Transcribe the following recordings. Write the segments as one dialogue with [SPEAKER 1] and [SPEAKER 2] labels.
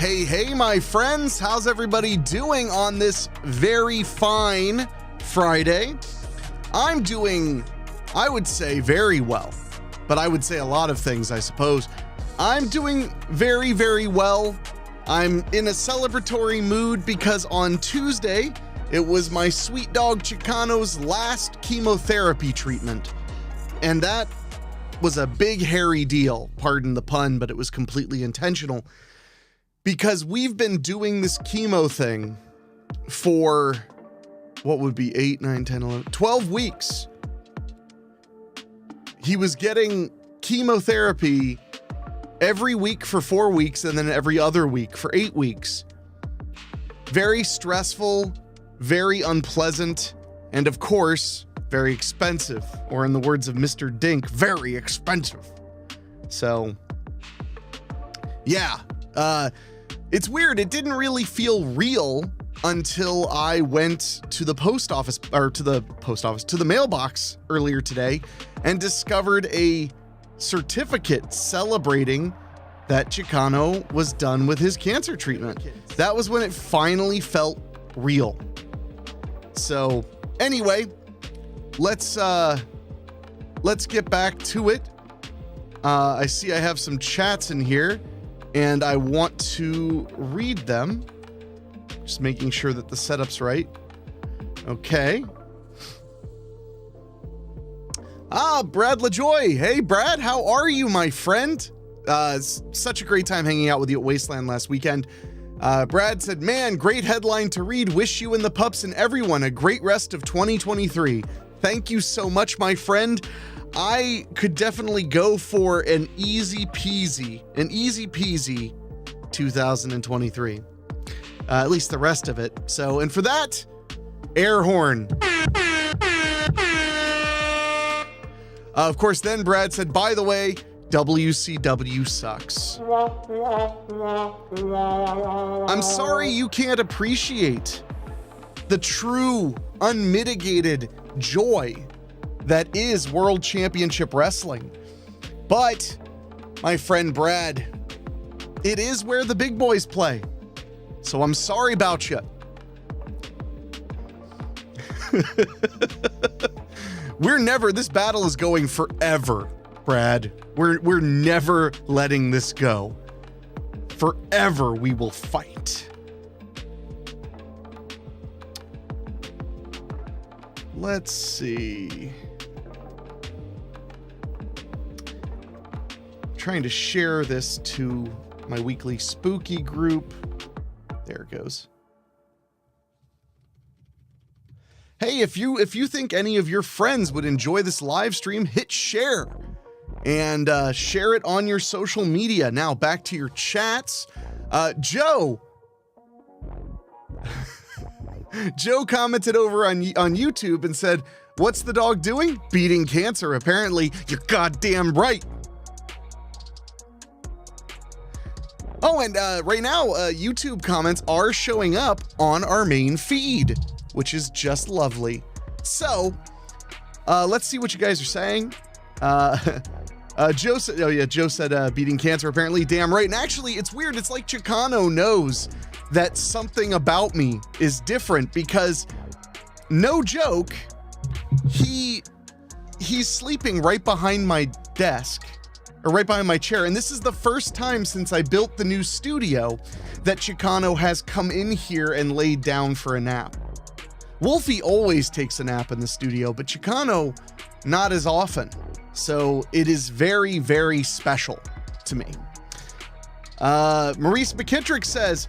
[SPEAKER 1] Hey, my friends, how's everybody doing on this very fine Friday? I'm doing, I would say, very well, but I would say a lot of things, I suppose. I'm doing very, very well. I'm in a celebratory mood because on Tuesday, it was my sweet dog Chicano's last chemotherapy treatment, and that was a big, hairy deal, pardon the pun, but it was completely intentional. Because we've been doing this chemo thing for, what would be 8, 9, 10, 11, 12 weeks. He was getting chemotherapy every week for 4 weeks and then every other week for 8 weeks. Very stressful, very unpleasant, and of course, very expensive. Or in the words of Mr. Dink, very expensive. So, yeah. It's weird. It didn't really feel real until I went to the to the mailbox earlier today and discovered a certificate celebrating that Chicano was done with his cancer treatment. That was when it finally felt real. So anyway, let's get back to it. I see I have some chats in here, and I want to read them. Just making sure that the setup's right. Okay. Brad LaJoy. Hey, Brad, how are you, my friend? Such a great time hanging out with you at Wasteland last weekend. Brad said, man, great headline to read. Wish you and the pups and everyone a great rest of 2023. Thank you so much, my friend. I could definitely go for an easy peasy 2023. At least the rest of it. So, and for that, air horn. Of course, then Brad said, by the way, WCW sucks. I'm sorry you can't appreciate the true, unmitigated joy that is World Championship Wrestling. But, my friend Brad, it is where the big boys play. So I'm sorry about you. This battle is going forever, Brad. We're never letting this go. Forever we will fight. Let's see. Trying to share this to my weekly spooky group. There it goes. Hey, if you think any of your friends would enjoy this live stream, hit share and share it on your social media. Now back to your chats. Joe commented over on YouTube and said, "What's the dog doing? Beating cancer, apparently." You're goddamn right. Oh, and right now, YouTube comments are showing up on our main feed, which is just lovely. So, let's see what you guys are saying. Joe said, beating cancer, apparently. Damn right. And actually, it's weird. It's like Chicano knows that something about me is different because, no joke, he's sleeping right behind my desk. Or right behind my chair. And this is the first time since I built the new studio that Chicano has come in here and laid down for a nap. Wolfie always takes a nap in the studio, but Chicano, not as often. So it is very, very special to me. Maurice McKittrick says,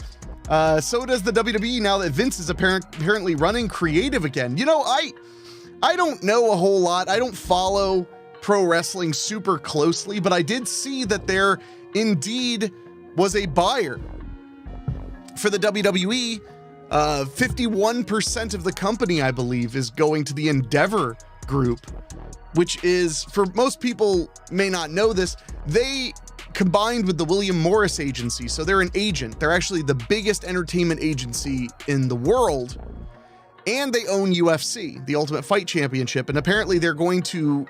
[SPEAKER 1] so does the WWE now that Vince is apparently running creative again. You know, I don't know a whole lot. I don't follow pro wrestling super closely, but I did see that there indeed was a buyer for the WWE. 51% of the company, I believe, is going to the Endeavor Group, which is, for most people may not know this, they combined with the William Morris Agency. So they're an agent. They're actually the biggest entertainment agency in the world. And they own UFC, the Ultimate Fight Championship. And apparently they're going to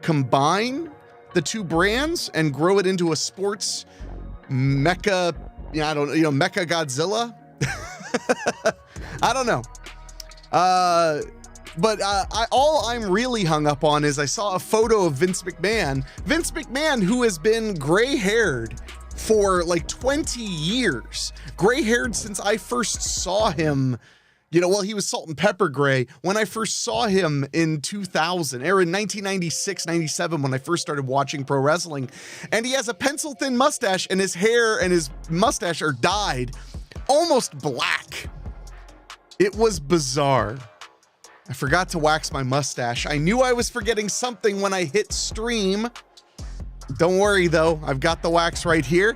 [SPEAKER 1] combine the two brands and grow it into a sports mecca I don't know, Mecha Godzilla. I don't know. But all I'm really hung up on is I saw a photo of Vince McMahon. Vince McMahon, who has been gray-haired for like 20 years. Gray-haired since I first saw him. He was salt and pepper gray when I first saw him in 2000, or in 1996, 97, when I first started watching pro wrestling. And he has a pencil-thin mustache, and his hair and his mustache are dyed almost black. It was bizarre. I forgot to wax my mustache. I knew I was forgetting something when I hit stream. Don't worry, though. I've got the wax right here.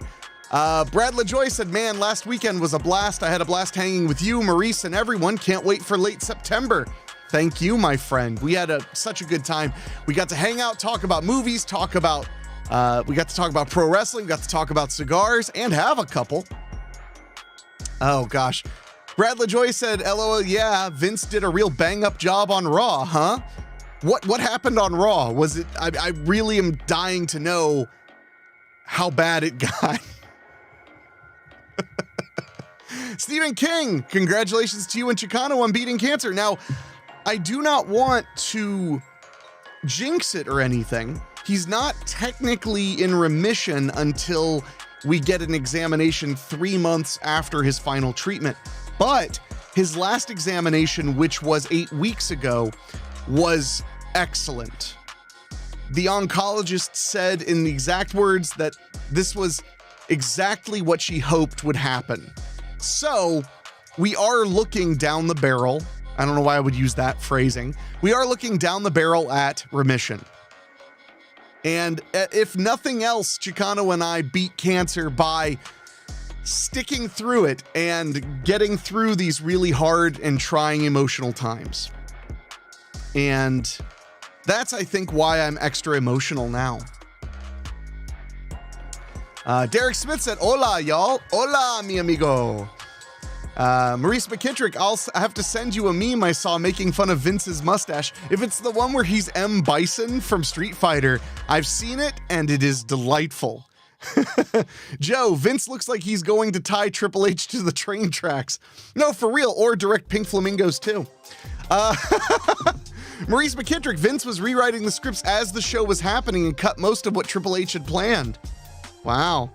[SPEAKER 1] Brad LaJoy said, man, last weekend was a blast. I had a blast hanging with you, Maurice, and everyone. Can't wait for late September. Thank you, my friend. We had such a good time. We got to hang out, talk about movies, we got to talk about pro wrestling, got to talk about cigars, and have a couple. Oh, gosh. Brad LaJoy said, LOL, yeah, Vince did a real bang-up job on Raw, huh? What happened on Raw? Was it... I really am dying to know how bad it got. Stephen King, congratulations to you and Chicano on beating cancer. Now, I do not want to jinx it or anything. He's not technically in remission until we get an examination 3 months after his final treatment. But his last examination, which was 8 weeks ago, was excellent. The oncologist said in the exact words that this was exactly what she hoped would happen. So we are looking down the barrel. I don't know why I would use that phrasing. We are looking down the barrel at remission. And if nothing else, Chicano and I beat cancer by sticking through it and getting through these really hard and trying emotional times. And that's, I think, why I'm extra emotional now. Derek Smith said, hola, y'all. Hola, mi amigo. Maurice McKittrick, I have to send you a meme I saw making fun of Vince's mustache. If it's the one where he's M. Bison from Street Fighter, I've seen it and it is delightful. Joe, Vince looks like he's going to tie Triple H to the train tracks. No, for real, or direct Pink Flamingos too. Maurice McKittrick, Vince was rewriting the scripts as the show was happening and cut most of what Triple H had planned. Wow.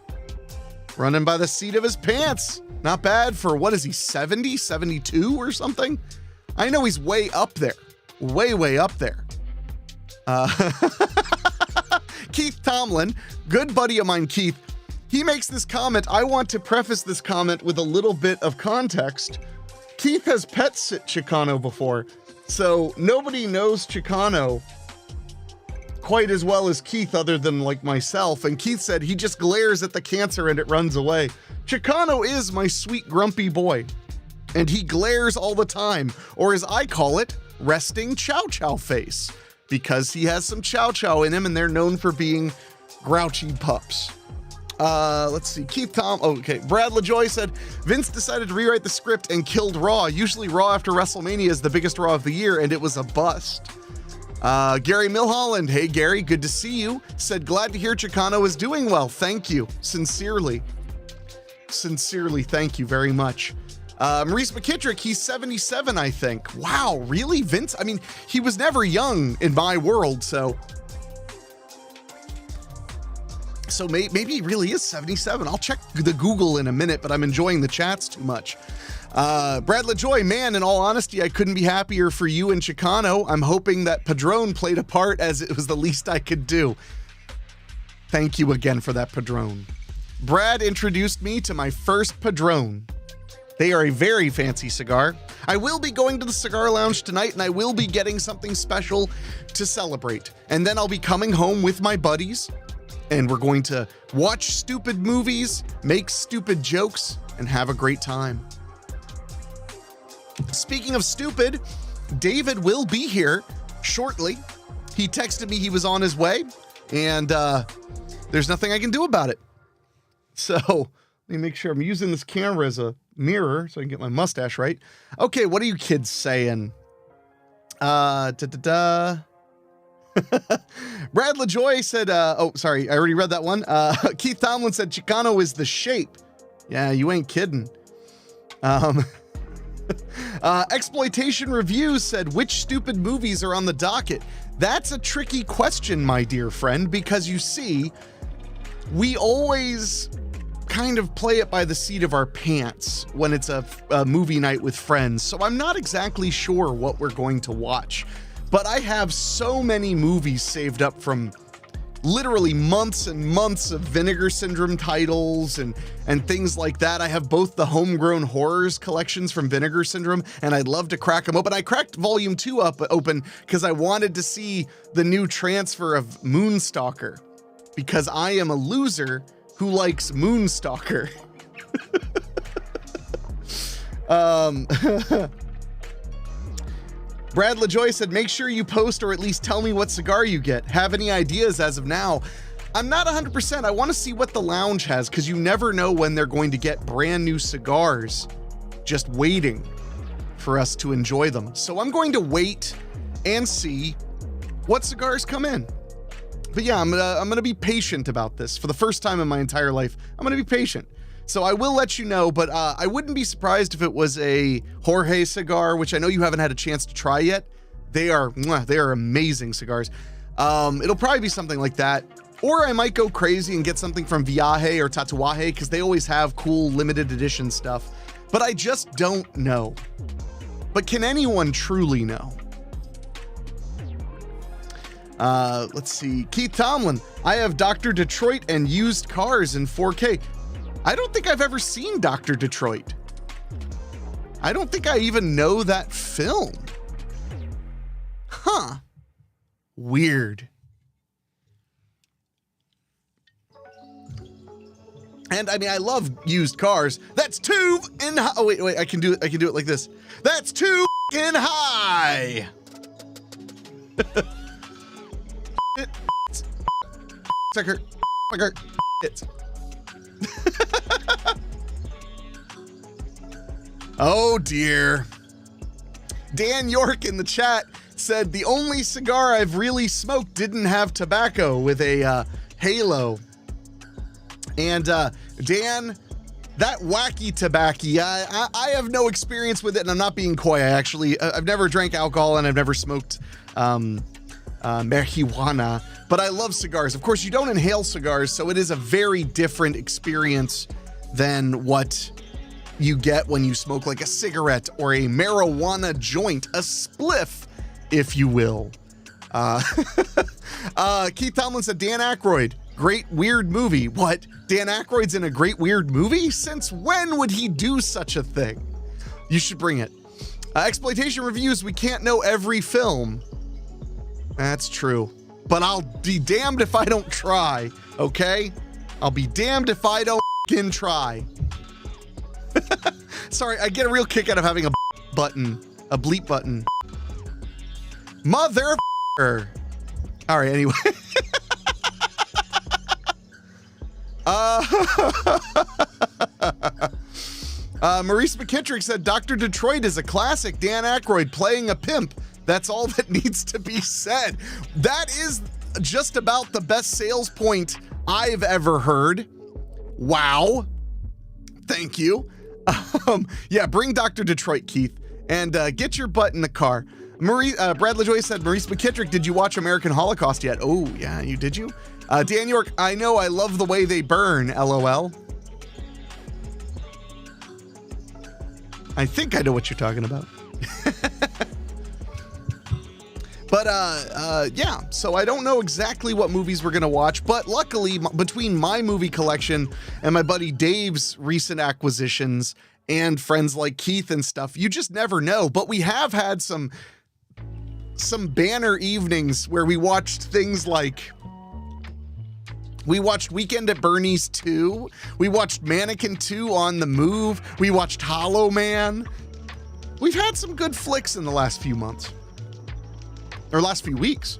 [SPEAKER 1] Running by the seat of his pants. Not bad for, what is he, 70, 72 or something? I know he's way up there. Way up there. Keith Tomlin, good buddy of mine, Keith, he makes this comment. I want to preface this comment with a little bit of context. Keith has pet sit Chicano before, so nobody knows Chicano quite as well as Keith other than like myself. And Keith said he just glares at the cancer and it runs away. Chicano is my sweet grumpy boy, and he glares all the time, or as I call it, resting chow chow face, because he has some chow chow in him and they're known for being grouchy pups. Let's see. Brad LaJoy said, Vince decided to rewrite the script and killed Raw. Usually Raw after WrestleMania is the biggest Raw of the year, and it was a bust. Gary Milholland, hey Gary, good to see you. Said, glad to hear Chicano is doing well. Thank you. Sincerely, thank you very much. Maurice McKittrick, he's 77, I think. Wow, really? Vince? I mean, he was never young in my world, so maybe he really is 77. I'll check the Google in a minute, but I'm enjoying the chats too much. Brad LaJoy, man, in all honesty, I couldn't be happier for you and Chicano. I'm hoping that Padron played a part, as it was the least I could do. Thank you again for that, Padron. Brad introduced me to my first Padron. They are a very fancy cigar. I will be going to the cigar lounge tonight, and I will be getting something special to celebrate. And then I'll be coming home with my buddies, and we're going to watch stupid movies, make stupid jokes, and have a great time. Speaking of stupid, David will be here shortly. He texted me he was on his way, and there's nothing I can do about it. So let me make sure I'm using this camera as a mirror so I can get my mustache right. Okay, what are you kids saying? Brad LaJoy said, oh, sorry, I already read that one. Keith Tomlin said Chicano is the shape. Yeah, you ain't kidding. Exploitation Reviews said, which stupid movies are on the docket? That's a tricky question, my dear friend, because you see, we always kind of play it by the seat of our pants when it's a movie night with friends. So I'm not exactly sure what we're going to watch, but I have so many movies saved up from literally months and months of Vinegar Syndrome titles and things like that. I have both the Homegrown Horrors collections from Vinegar Syndrome, and I'd love to crack them open. I cracked Volume 2 open because I wanted to see the new transfer of Moonstalker, because I am a loser who likes Moonstalker. Brad LaJoy said, make sure you post or at least tell me what cigar you get. Have any ideas as of now? I'm not 100%. I want to see what the lounge has, because you never know when they're going to get brand new cigars just waiting for us to enjoy them. So I'm going to wait and see what cigars come in. But yeah, I'm gonna be patient about this. For the first time in my entire life, I'm gonna be patient. So I will let you know, but I wouldn't be surprised if it was a Jorge cigar, which I know you haven't had a chance to try yet. They are amazing cigars. It'll probably be something like that. Or I might go crazy and get something from Viaje or Tatuaje, because they always have cool limited edition stuff. But I just don't know. But can anyone truly know? Let's see. Keith Tomlin, I have Dr. Detroit and Used Cars in 4K. I don't think I've ever seen Dr. Detroit. I don't think I even know that film. Huh. Weird. And I mean, I love Used Cars. That's too in high. Oh, wait, I can do it like this. That's too in high. Sucker. Oh dear. Dan York in the chat said, the only cigar I've really smoked didn't have tobacco, with a halo. And Dan, that wacky tobacco, I have no experience with it, and I'm not being coy. I've never drank alcohol, and I've never smoked marijuana, but I love cigars. Of course, you don't inhale cigars, so it is a very different experience than what you get when you smoke like a cigarette or a marijuana joint, a spliff, if you will. Keith Tomlin said, Dan Aykroyd, great weird movie. What? Dan Aykroyd's in a great weird movie? Since when would he do such a thing? You should bring it. Exploitation Reviews, we can't know every film. That's true. But I'll be damned if I don't try, okay? I'll be damned if I don't f***ing try. Sorry, I get a real kick out of having a button, a bleep button. Mother f***er. All right, anyway. Maurice McKittrick said, Dr. Detroit is a classic. Dan Aykroyd playing a pimp. That's all that needs to be said. That is just about the best sales point I've ever heard. Wow. Thank you. Yeah, bring Dr. Detroit, Keith, and get your butt in the car. Brad LaJoy said, Maurice McKittrick, did you watch American Holocaust yet? Oh, yeah, did you? Dan York, I know, I love the way they burn, LOL. I think I know what you're talking about. But yeah, so I don't know exactly what movies we're gonna watch, but luckily between my movie collection and my buddy Dave's recent acquisitions and friends like Keith and stuff, you just never know. But we have had some banner evenings where we watched things like, we watched Weekend at Bernie's 2, we watched Mannequin 2 on the Move, we watched Hollow Man. We've had some good flicks in the last few months. Or last few weeks.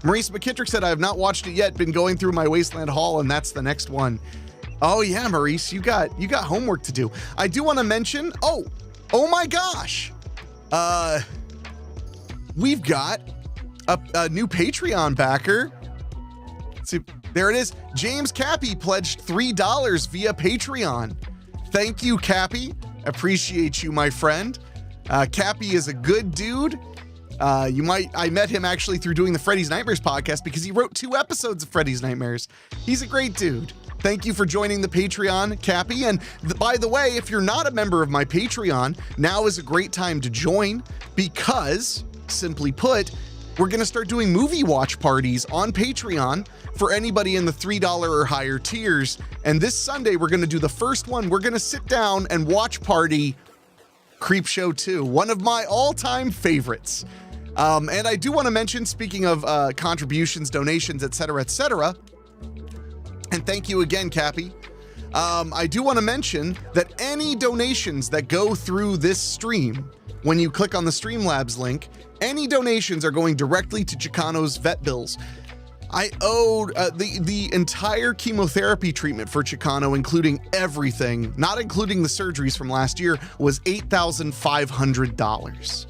[SPEAKER 1] Maurice McKittrick said, I have not watched it yet, been going through my Wasteland Haul, and that's the next one. Oh yeah, Maurice, you got homework to do. I do want to mention, oh my gosh. We've got a new Patreon backer. Let's see. There it is. James Cappy pledged $3 via Patreon. Thank you, Cappy. Appreciate you, my friend. Cappy is a good dude. I met him actually through doing the Freddy's Nightmares podcast because he wrote 2 episodes of Freddy's Nightmares. He's a great dude. Thank you for joining the Patreon, Cappy. And by the way, if you're not a member of my Patreon, now is a great time to join because, simply put, we're going to start doing movie watch parties on Patreon for anybody in the $3 or higher tiers. And this Sunday, we're going to do the first one. We're going to sit down and watch party Creepshow 2, one of my all-time favorites. And I do want to mention, speaking of contributions, donations, etc., and thank you again, Cappy. I do want to mention that any donations that go through this stream, when you click on the Streamlabs link, any donations are going directly to Chicano's vet bills. I owed the entire chemotherapy treatment for Chicano, including everything, not including the surgeries from last year, was $8,500.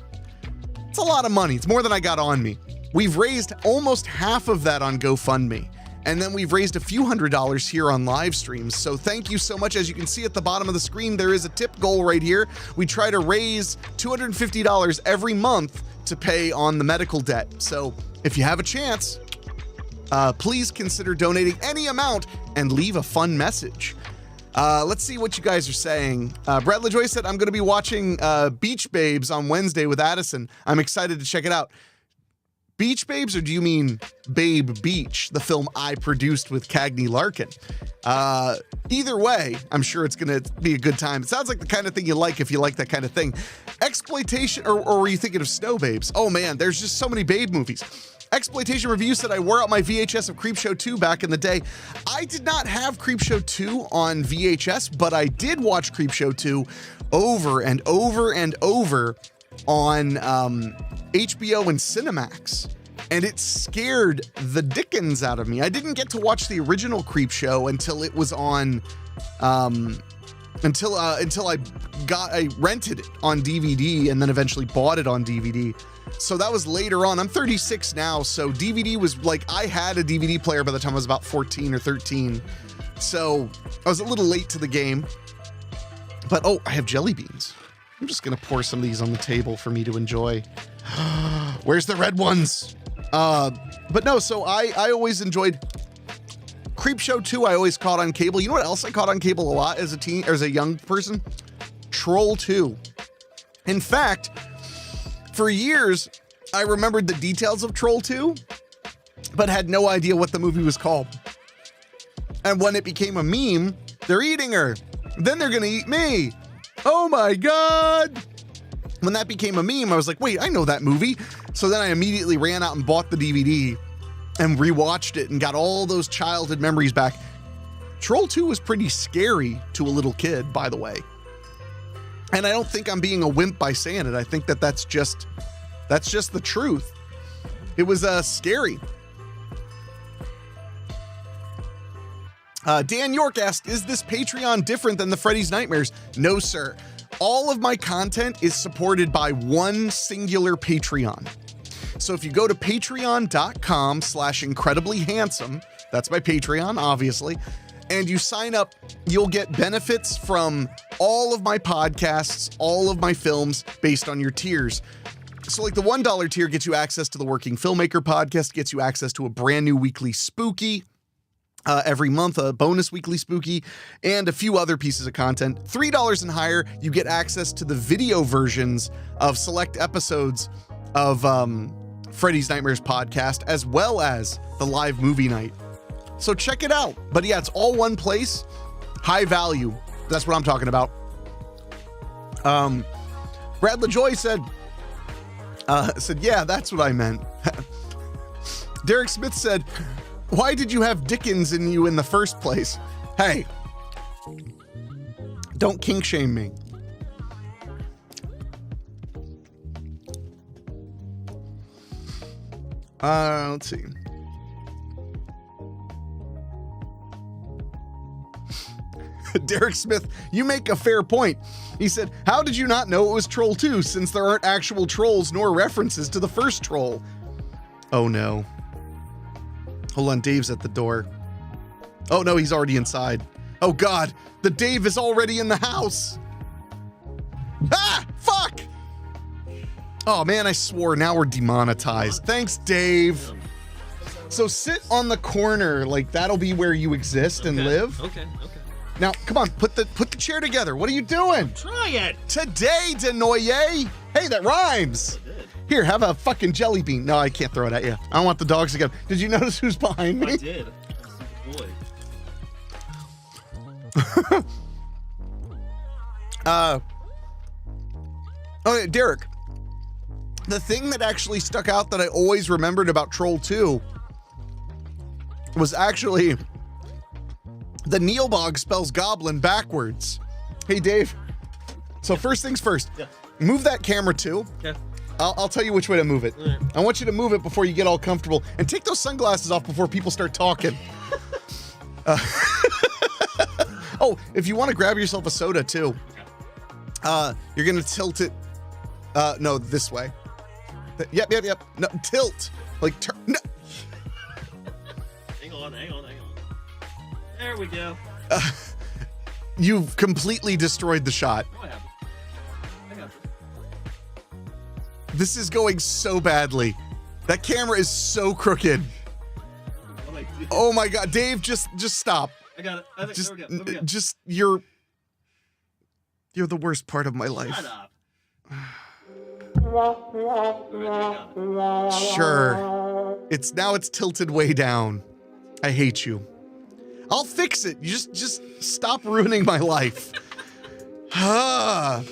[SPEAKER 1] It's a lot of money. It's more than I got on me. We've raised almost half of that on GoFundMe. And then we've raised a few $100s here on live streams. So thank you so much. As you can see at the bottom of the screen, there is a tip goal right here. We try to raise $250 every month to pay on the medical debt. So if you have a chance, please consider donating any amount and leave a fun message. Let's see what you guys are saying. Brett LaJoy said, I'm going to be watching Beach Babes on Wednesday with Addison. I'm excited to check it out. Beach Babes, or do you mean Babe Beach, the film I produced with Cagney Larkin? Either way, I'm sure it's going to be a good time. It sounds like the kind of thing you like if you like that kind of thing. Exploitation, or were you thinking of Snow Babes? Oh man, there's just so many Babe movies. Exploitation Review said, I wore out my VHS of Creepshow 2 back in the day. I did not have Creepshow 2 on VHS, but I did watch Creepshow 2 over and over and over on HBO and Cinemax, and it scared the dickens out of me. I didn't get to watch the original Creepshow until it was on, until I rented it on DVD and then eventually bought it on DVD. So that was later on. I'm 36 now, so DVD was like, I had a DVD player by the time I was about 14 or 13. So I was a little late to the game. But oh, I have jelly beans. I'm just gonna pour some of these on the table for me to enjoy. Where's the red ones? But no, so I always enjoyed Creepshow 2. I always caught on cable. You know what else I caught on cable a lot as a young person? Troll 2. In fact, for years, I remembered the details of Troll 2, but had no idea what the movie was called. And when it became a meme, they're eating her. Then they're gonna eat me. Oh my God. When that became a meme, I was like, wait, I know that movie. So then I immediately ran out and bought the DVD and rewatched it and got all those childhood memories back. Troll 2 was pretty scary to a little kid, by the way. And I don't think I'm being a wimp by saying it. I think that's just the truth. It was scary. Dan York asked, is this Patreon different than the Freddy's Nightmares? No, sir. All of my content is supported by one singular Patreon. So if you go to patreon.com/incrediblyhandsome, that's my Patreon, obviously, and you sign up, you'll get benefits from all of my podcasts, all of my films based on your tiers. So like the $1 tier gets you access to the Working Filmmaker podcast, gets you access to a brand new weekly spooky, every month, a bonus weekly spooky, and a few other pieces of content. $3 and higher, you get access to the video versions of select episodes of Freddy's Nightmares podcast, as well as the live movie night. So check it out. But yeah, it's all one place, high value. That's what I'm talking about. Brad LaJoy said, yeah, that's what I meant. Derek Smith said, why did you have Dickens in you in the first place? Hey, don't kink shame me. Let's see. Derek Smith, you make a fair point. He said, how did you not know it was Troll 2 since there aren't actual trolls nor references to the first troll? Oh no. Hold on, Dave's at the door. Oh no, he's already inside. Oh God, the Dave is already in the house. Ah, fuck. Oh man, I swore, now we're demonetized. Thanks, Dave. So sit on the corner, like that'll be where you exist and live.
[SPEAKER 2] Okay.
[SPEAKER 1] Now, come on, put the chair together. What are you doing?
[SPEAKER 2] Try it.
[SPEAKER 1] Today, Denoye. Hey, that rhymes. Here, have a fucking jelly bean. No, I can't throw it at you. I don't want the dogs to get. Did you notice who's behind me?
[SPEAKER 2] I did. Boy.
[SPEAKER 1] Okay, Derek. The thing that actually stuck out that I always remembered about Troll 2 was actually the Neilbog spells goblin backwards. Hey, Dave. So first things first.
[SPEAKER 2] Yeah.
[SPEAKER 1] Move that camera too.
[SPEAKER 2] Okay.
[SPEAKER 1] I'll tell you which way to move it.
[SPEAKER 2] Right.
[SPEAKER 1] I want you to move it before you get all comfortable. And take those sunglasses off before people start talking. Oh, if you want to grab yourself a soda too, you're going to tilt it. No, this way. Yep. No, tilt. Like, turn. No.
[SPEAKER 2] Hang on. There we go.
[SPEAKER 1] You've completely destroyed the shot.
[SPEAKER 2] Oh, I have it. I got it.
[SPEAKER 1] This is going so badly. That camera is so crooked. Oh my God, Dave, just stop.
[SPEAKER 2] I got it. I think
[SPEAKER 1] Just,
[SPEAKER 2] there we go.
[SPEAKER 1] just you're the worst part of my life.
[SPEAKER 2] Shut up. Alright,
[SPEAKER 1] Sure. It's tilted way down. I hate you. I'll fix it. You just stop ruining my life. But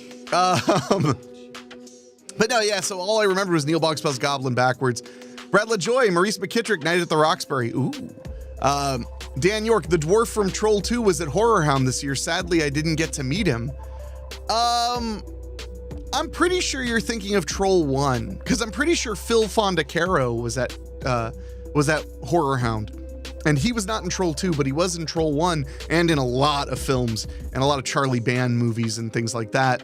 [SPEAKER 1] no, yeah, so all I remember was Neilbog spells goblin backwards. Brad LaJoy, Maurice McKittrick, Night at the Roxbury. Ooh. Dan York, the dwarf from Troll 2 was at Horror Hound this year. Sadly, I didn't get to meet him. I'm pretty sure you're thinking of Troll 1, because I'm pretty sure Phil Fondacaro was at Horror Hound. And he was not in Troll 2, but he was in Troll 1 and in a lot of films and a lot of Charlie Band movies and things like that.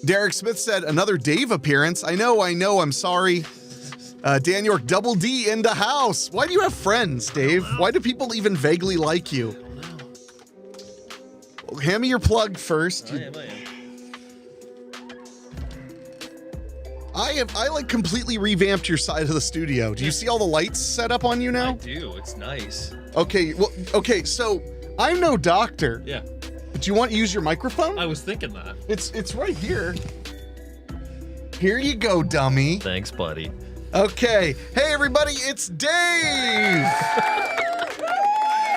[SPEAKER 1] Derek Smith said, another Dave appearance. I know, I'm sorry. Dan York, Double D in the house. Why do you have friends, Dave? Why do people even vaguely like you? Well, hand me your plug first. I like completely revamped your side of the studio. Do you see all the lights set up on you now?
[SPEAKER 2] I do. It's nice.
[SPEAKER 1] Okay, so I'm no doctor.
[SPEAKER 2] Yeah.
[SPEAKER 1] But do you want to use your microphone?
[SPEAKER 2] I was thinking that.
[SPEAKER 1] It's right here. Here you go, dummy.
[SPEAKER 2] Thanks, buddy.
[SPEAKER 1] Okay. Hey, everybody, it's Dave!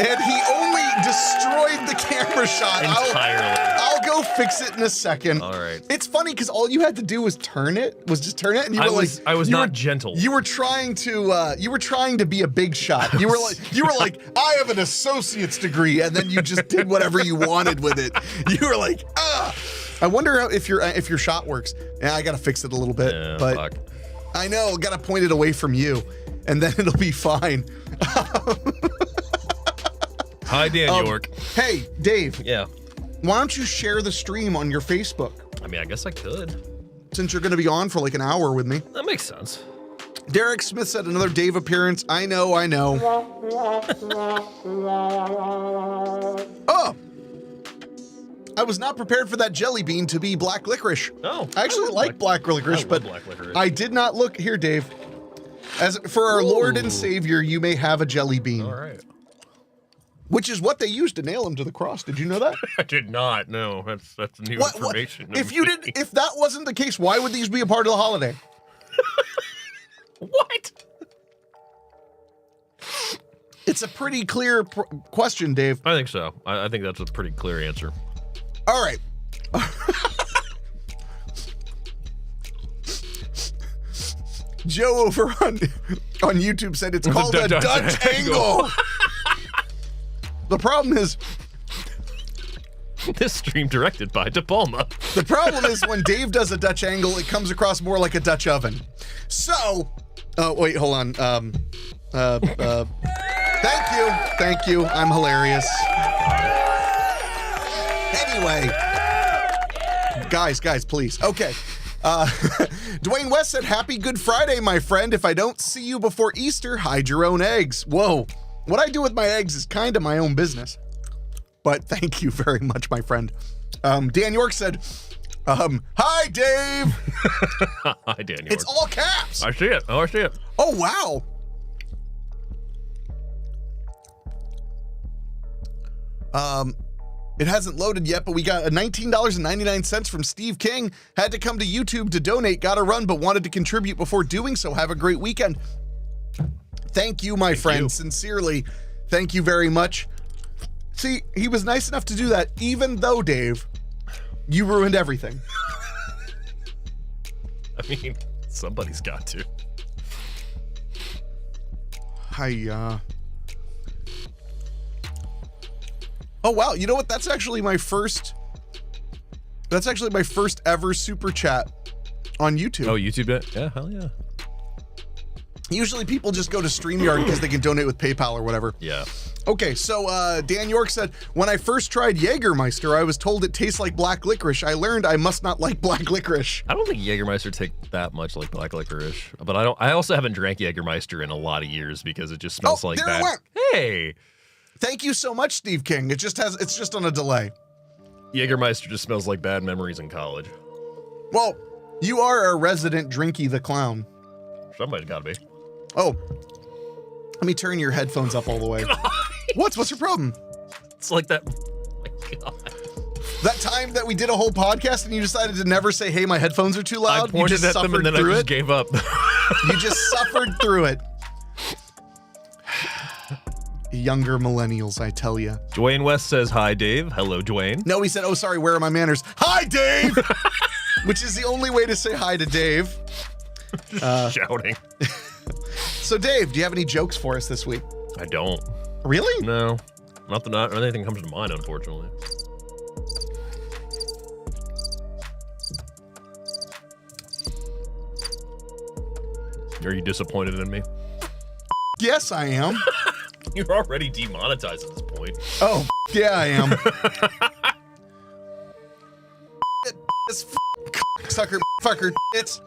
[SPEAKER 1] And he only destroyed the camera shot.
[SPEAKER 2] Entirely.
[SPEAKER 1] I'll go fix it in a second.
[SPEAKER 2] All right.
[SPEAKER 1] It's funny because all you had to do was just turn it, and you were
[SPEAKER 2] I was not gentle.
[SPEAKER 1] You were trying to be a big shot. You were like, I have an associate's degree, and then you just did whatever you wanted with it. You were like, ah. I wonder if your shot works. Yeah, I gotta fix it a little bit, but
[SPEAKER 2] fuck.
[SPEAKER 1] I know, gotta point it away from you, and then it'll be fine.
[SPEAKER 2] Hi, Dan York.
[SPEAKER 1] Hey, Dave.
[SPEAKER 2] Yeah.
[SPEAKER 1] Why don't you share the stream on your Facebook?
[SPEAKER 2] I mean, I guess I could.
[SPEAKER 1] Since you're going to be on for like an hour with me.
[SPEAKER 2] That makes sense.
[SPEAKER 1] Derek Smith said another Dave appearance. I know. Oh! I was not prepared for that jelly bean to be black licorice.
[SPEAKER 2] Oh.
[SPEAKER 1] I actually like black licorice, but
[SPEAKER 2] black licorice.
[SPEAKER 1] I did not look. Here, Dave. As for our Lord and Savior, you may have a jelly bean.
[SPEAKER 2] All right.
[SPEAKER 1] Which is what they used to nail him to the cross. Did you know that?
[SPEAKER 2] I did not. No, that's new information.
[SPEAKER 1] If that wasn't the case, why would these be a part of the holiday?
[SPEAKER 2] What?
[SPEAKER 1] It's a pretty clear question, Dave.
[SPEAKER 2] I think so. I think that's a pretty clear answer.
[SPEAKER 1] All right. Joe over on YouTube said it's called a Dutch angle. The problem is,
[SPEAKER 2] this stream directed by De Palma.
[SPEAKER 1] The problem is when Dave does a Dutch angle, it comes across more like a Dutch oven. So, wait, hold on. Thank you. I'm hilarious. Anyway, guys, please. Okay. Dwayne West said, happy Good Friday, my friend. If I don't see you before Easter, hide your own eggs. Whoa. What I do with my eggs is kind of my own business. But thank you very much, my friend. Dan York said, hi, Dave.
[SPEAKER 3] Hi, Dan York.
[SPEAKER 1] It's all caps.
[SPEAKER 3] I see it. Oh, I see it.
[SPEAKER 1] Oh, wow. It hasn't loaded yet, but we got a $19.99 from Steve King. Had to come to YouTube to donate, got to run, but wanted to contribute before doing so. Have a great weekend. Thank you, my friend.
[SPEAKER 3] you.
[SPEAKER 1] Sincerely, thank you very much. See, he was nice enough to do that, even though, Dave, you ruined everything.
[SPEAKER 3] I mean, somebody's got to.
[SPEAKER 1] Oh, wow. You know what? That's actually my first ever super chat on YouTube.
[SPEAKER 3] Oh, YouTube did? Yeah, hell yeah.
[SPEAKER 1] Usually people just go to StreamYard because they can donate with PayPal or whatever.
[SPEAKER 3] Yeah.
[SPEAKER 1] Okay, so Dan York said, when I first tried Jägermeister, I was told it tastes like black licorice. I learned I must not like black licorice.
[SPEAKER 3] I don't think Jägermeister tastes that much like black licorice, but I also haven't drank Jägermeister in a lot of years because it just smells like
[SPEAKER 1] there
[SPEAKER 3] that.
[SPEAKER 1] it went.
[SPEAKER 3] Hey,
[SPEAKER 1] Thank you so much, Steve King. It's just on a delay.
[SPEAKER 3] Jägermeister just smells like bad memories in college.
[SPEAKER 1] Well, you are a resident Drinky the Clown.
[SPEAKER 3] Somebody's got to be.
[SPEAKER 1] Oh, let me turn your headphones up all the way. What's your problem?
[SPEAKER 3] It's like that. Oh my God.
[SPEAKER 1] That time that we did a whole podcast and you decided to never say, hey, my headphones are too loud?
[SPEAKER 3] I pointed at them and then I just gave up.
[SPEAKER 1] You just suffered through it. Younger millennials, I tell you.
[SPEAKER 3] Dwayne West says, hi, Dave. Hello, Dwayne.
[SPEAKER 1] No, he said, oh, sorry, where are my manners? Hi, Dave! Which is the only way to say hi to Dave.
[SPEAKER 3] Shouting.
[SPEAKER 1] So, Dave, do you have any jokes for us this week?
[SPEAKER 3] I don't.
[SPEAKER 1] Really?
[SPEAKER 3] No. Not anything comes to mind, unfortunately. Are you disappointed in me?
[SPEAKER 1] Yes, I am.
[SPEAKER 3] You're already demonetized at this point.
[SPEAKER 1] Oh, yeah, I am. This sucker, fucker, it's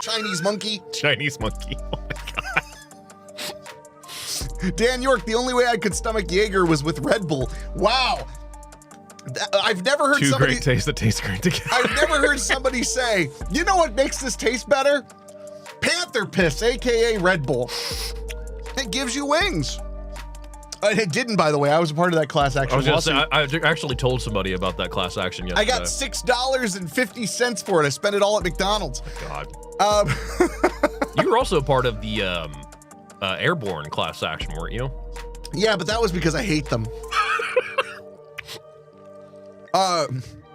[SPEAKER 1] Chinese monkey.
[SPEAKER 3] Chinese monkey. Oh my God.
[SPEAKER 1] Dan York, the only way I could stomach Jaeger was with Red Bull. Wow. I've never heard
[SPEAKER 3] Two great tastes that taste great together.
[SPEAKER 1] I've never heard somebody say, you know what makes this taste better? Panther piss, aka Red Bull. It gives you wings. It didn't, by the way. I was a part of that class action lawsuit.
[SPEAKER 3] I actually told somebody about that class action yesterday.
[SPEAKER 1] I got $6.50 for it. I spent it all at McDonald's.
[SPEAKER 3] God. You were also part of the airborne class action, weren't you?
[SPEAKER 1] Yeah, but that was because I hate them.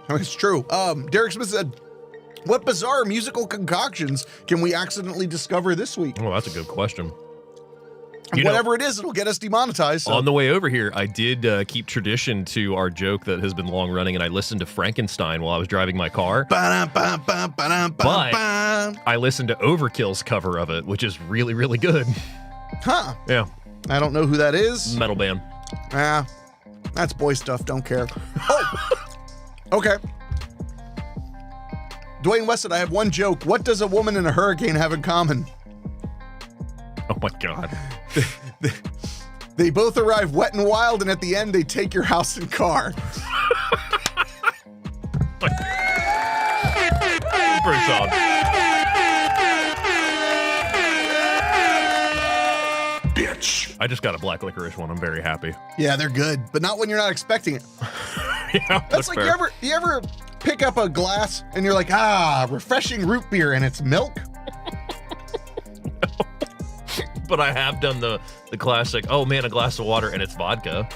[SPEAKER 1] It's true. Derek Smith said, what bizarre musical concoctions can we accidentally discover this week?
[SPEAKER 3] Oh, that's a good question.
[SPEAKER 1] Whatever it is, it'll get us demonetized. So.
[SPEAKER 3] On the way over here, I did keep tradition to our joke that has been long running, and I listened to Frankenstein while I was driving my car. But I listened to Overkill's cover of it, which is really, really good.
[SPEAKER 1] Huh.
[SPEAKER 3] Yeah.
[SPEAKER 1] I don't know who that is.
[SPEAKER 3] Metal band.
[SPEAKER 1] That's boy stuff. Don't care. Oh, okay. Dwayne West said, I have one joke. What does a woman and a hurricane have in common?
[SPEAKER 3] Oh my God.
[SPEAKER 1] They both arrive wet and wild, and at the end, they take your house and car.
[SPEAKER 3] Pretty solid.
[SPEAKER 1] Bitch.
[SPEAKER 3] I just got a black licorice one. I'm very happy.
[SPEAKER 1] Yeah, they're good, but not when you're not expecting it.
[SPEAKER 3] Yeah,
[SPEAKER 1] that's like,
[SPEAKER 3] fair.
[SPEAKER 1] you ever pick up a glass and you're like, refreshing root beer, and it's milk?
[SPEAKER 3] But I have done the classic, oh man, a glass of water and it's vodka.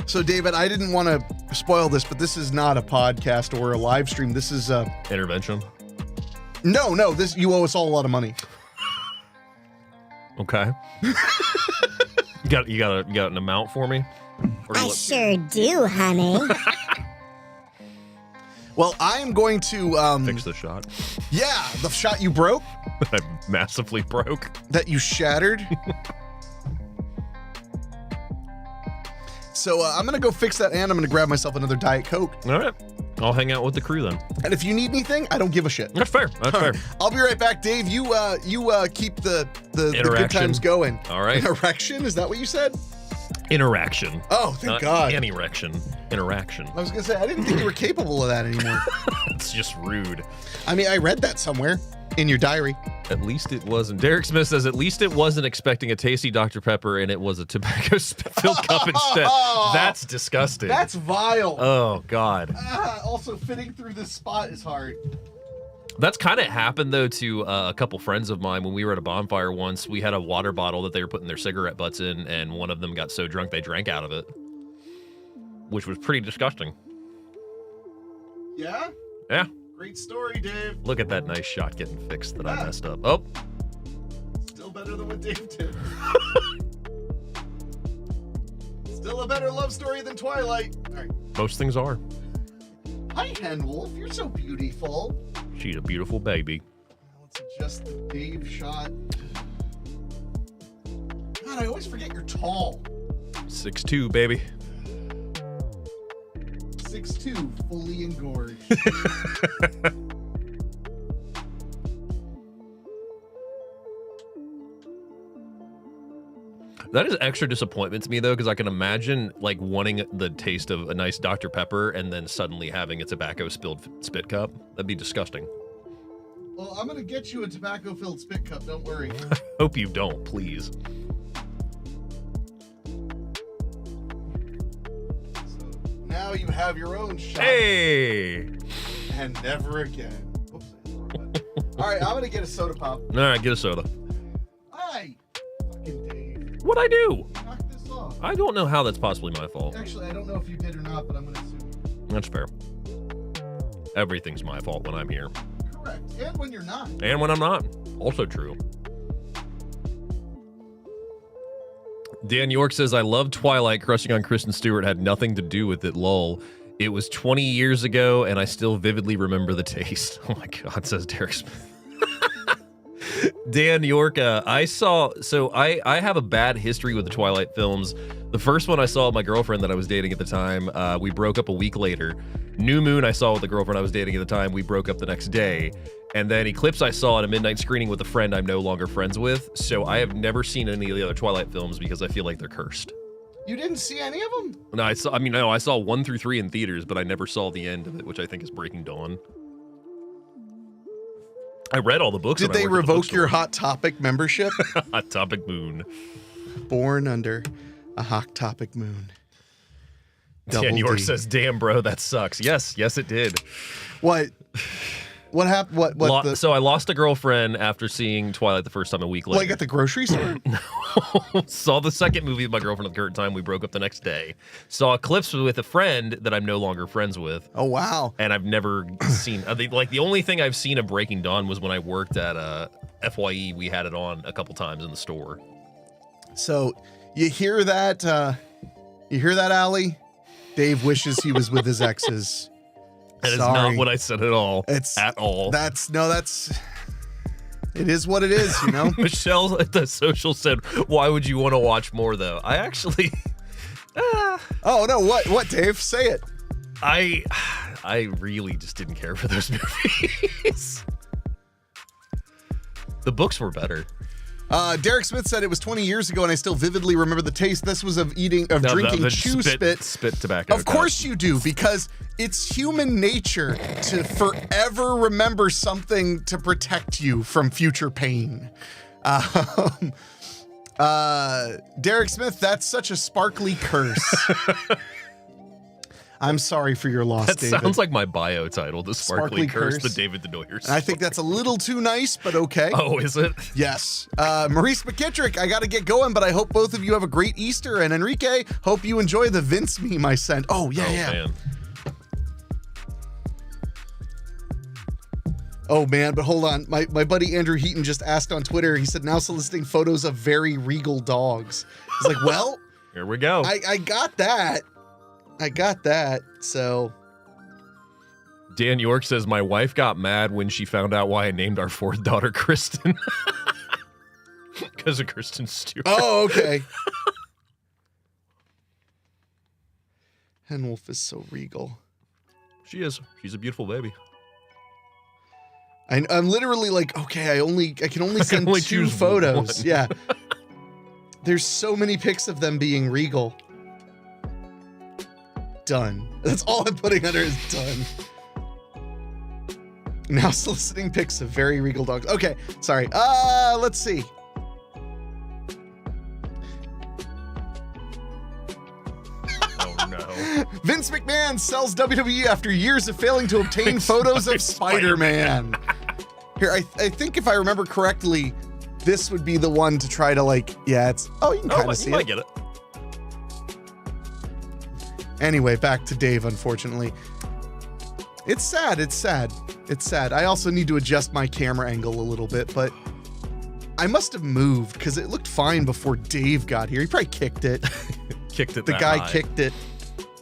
[SPEAKER 1] So, David, I didn't want to spoil this, but this is not a podcast or a live stream. This is a
[SPEAKER 3] intervention.
[SPEAKER 1] No, this you owe us all a lot of money.
[SPEAKER 3] Okay. you got an amount for me?
[SPEAKER 4] I sure do, honey.
[SPEAKER 1] Well, I am going to
[SPEAKER 3] fix the shot.
[SPEAKER 1] Yeah, the shot you broke.
[SPEAKER 3] I massively broke.
[SPEAKER 1] That you shattered. So I'm gonna go fix that, and I'm gonna grab myself another Diet Coke.
[SPEAKER 3] All right. I'll hang out with the crew then.
[SPEAKER 1] And if you need anything, I don't give a shit.
[SPEAKER 3] That's fair. That's fair.
[SPEAKER 1] I'll be right back, Dave. You keep the good
[SPEAKER 3] Interaction.
[SPEAKER 1] times going.
[SPEAKER 3] All right.
[SPEAKER 1] An erection? Is that what you said?
[SPEAKER 3] Interaction.
[SPEAKER 1] Oh, thank
[SPEAKER 3] Not
[SPEAKER 1] God.
[SPEAKER 3] An erection. Interaction.
[SPEAKER 1] I was gonna say I didn't think you were capable of that anymore.
[SPEAKER 3] It's just rude.
[SPEAKER 1] I mean, I read that somewhere in your diary.
[SPEAKER 3] At least it wasn't. Derek Smith says, at least it wasn't expecting a tasty Dr. Pepper and it was a tobacco-filled cup instead. That's disgusting.
[SPEAKER 1] That's vile.
[SPEAKER 3] Oh, God.
[SPEAKER 1] Also, fitting through this spot is hard.
[SPEAKER 3] That's kind of happened, though, to a couple friends of mine. When we were at a bonfire once, we had a water bottle that they were putting their cigarette butts in, and one of them got so drunk they drank out of it, which was pretty disgusting.
[SPEAKER 1] Yeah?
[SPEAKER 3] Yeah.
[SPEAKER 1] Great story, Dave.
[SPEAKER 3] Look at that nice shot getting fixed that I messed up. Oh.
[SPEAKER 1] Still better than what Dave did. Still a better love story than Twilight. All right.
[SPEAKER 3] Most things are.
[SPEAKER 1] Hi, Hen Wolf. You're so beautiful.
[SPEAKER 3] She's a beautiful baby.
[SPEAKER 1] Let's adjust the Dave shot. God, I always forget you're tall.
[SPEAKER 3] 6'2", baby.
[SPEAKER 1] 6'2", fully engorged.
[SPEAKER 3] That is extra disappointment to me, though, because I can imagine, like, wanting the taste of a nice Dr. Pepper and then suddenly having a tobacco-spilled spit cup. That'd be disgusting.
[SPEAKER 1] Well, I'm going to get you a tobacco-filled spit cup. Don't worry.
[SPEAKER 3] Hope you don't, please.
[SPEAKER 1] So now you have your own shot.
[SPEAKER 3] Hey!
[SPEAKER 1] And never again. Oops, I hit the wrong button. All right, I'm going to get a soda pop.
[SPEAKER 3] All right, get a soda.
[SPEAKER 1] Hi, fucking Dave.
[SPEAKER 3] What'd I do?
[SPEAKER 1] Knock this off.
[SPEAKER 3] I don't know how that's possibly my fault.
[SPEAKER 1] Actually, I don't know if you did or not, but I'm going to assume.
[SPEAKER 3] That's fair. Everything's my fault when I'm here.
[SPEAKER 1] Correct. And when you're not.
[SPEAKER 3] And when I'm not. Also true. Dan York says, I love Twilight. Crushing on Kristen Stewart had nothing to do with it, lol. It was 20 years ago, and I still vividly remember the taste. Oh my God, says Derek Smith. Dan York, I have a bad history with the Twilight films. The first one I saw with my girlfriend that I was dating at the time, we broke up a week later. New Moon I saw with the girlfriend I was dating at the time, we broke up the next day. And then Eclipse I saw at a midnight screening with a friend I'm no longer friends with. So I have never seen any of the other Twilight films because I feel like they're cursed.
[SPEAKER 1] You didn't see any of them?
[SPEAKER 3] No, I saw 1 through 3 in theaters, but I never saw the end of it, which I think is Breaking Dawn. I read all the books.
[SPEAKER 1] Did they revoke your Hot Topic membership?
[SPEAKER 3] Hot Topic Moon.
[SPEAKER 1] Born under a Hot Topic moon.
[SPEAKER 3] Dan York says, damn, bro, that sucks. Yes, it did.
[SPEAKER 1] What? What happened?
[SPEAKER 3] So I lost a girlfriend after seeing Twilight the first time a week later.
[SPEAKER 1] Like at the grocery store?
[SPEAKER 3] No. Saw the second movie with my girlfriend at the current time. We broke up the next day. Saw Eclipse with a friend that I'm no longer friends with.
[SPEAKER 1] Oh, wow.
[SPEAKER 3] And I've never seen, the only thing I've seen of Breaking Dawn was when I worked at FYE. We had it on a couple times in the store.
[SPEAKER 1] So you hear that, Allie? Dave wishes he was with his exes.
[SPEAKER 3] That is not what I said at all. At all.
[SPEAKER 1] It is what it is, you know?
[SPEAKER 3] Michelle at the social said, why would you want to watch more, though? I actually...
[SPEAKER 1] Oh, no, what, Dave? Say it.
[SPEAKER 3] I really just didn't care for those movies. The books were better.
[SPEAKER 1] Derek Smith said it was 20 years ago, and I still vividly remember the taste. This was of drinking chew spit.
[SPEAKER 3] Spit tobacco.
[SPEAKER 1] Of course you do, because it's human nature to forever remember something to protect you from future pain. Derek Smith, that's such a sparkly curse. I'm sorry for your loss, David.
[SPEAKER 3] That sounds like my bio title, The Sparkly Curse, the David Denoyer
[SPEAKER 1] I think that's a little too nice, but okay.
[SPEAKER 3] Oh, is it?
[SPEAKER 1] Yes. Maurice McKittrick, I got to get going, but I hope both of you have a great Easter. And Enrique, hope you enjoy the Vince meme I sent. Oh, yeah.
[SPEAKER 3] Man.
[SPEAKER 1] Oh, man, but hold on. My buddy Andrew Heaton just asked on Twitter. He said, now soliciting photos of very regal dogs. He's like, well.
[SPEAKER 3] Here we go.
[SPEAKER 1] I got that. So.
[SPEAKER 3] Dan York says, my wife got mad when she found out why I named our fourth daughter Kristen. Because of Kristen Stewart.
[SPEAKER 1] Oh, okay. Henwolf is so regal.
[SPEAKER 3] She is. She's a beautiful baby.
[SPEAKER 1] I'm literally like, okay, I can only send
[SPEAKER 3] only
[SPEAKER 1] 2
[SPEAKER 3] choose
[SPEAKER 1] photos.
[SPEAKER 3] one.
[SPEAKER 1] Yeah. There's so many pics of them being regal. Done. That's all I'm putting under is done. Now soliciting pics of very regal dogs. Okay, sorry. Let's see.
[SPEAKER 3] Oh no.
[SPEAKER 1] Vince McMahon sells WWE after years of failing to obtain photos of Spider-Man. Here, I think if I remember correctly, this would be the one to try to like, yeah, it's, oh, you can kind of see
[SPEAKER 3] you might
[SPEAKER 1] it.
[SPEAKER 3] get it.
[SPEAKER 1] Anyway, back to Dave, unfortunately. It's sad, it's sad. It's sad. I also need to adjust my camera angle a little bit, but I must have moved because it looked fine before Dave got here. He probably kicked it.
[SPEAKER 3] Kicked it
[SPEAKER 1] The
[SPEAKER 3] that
[SPEAKER 1] guy
[SPEAKER 3] high.
[SPEAKER 1] kicked it.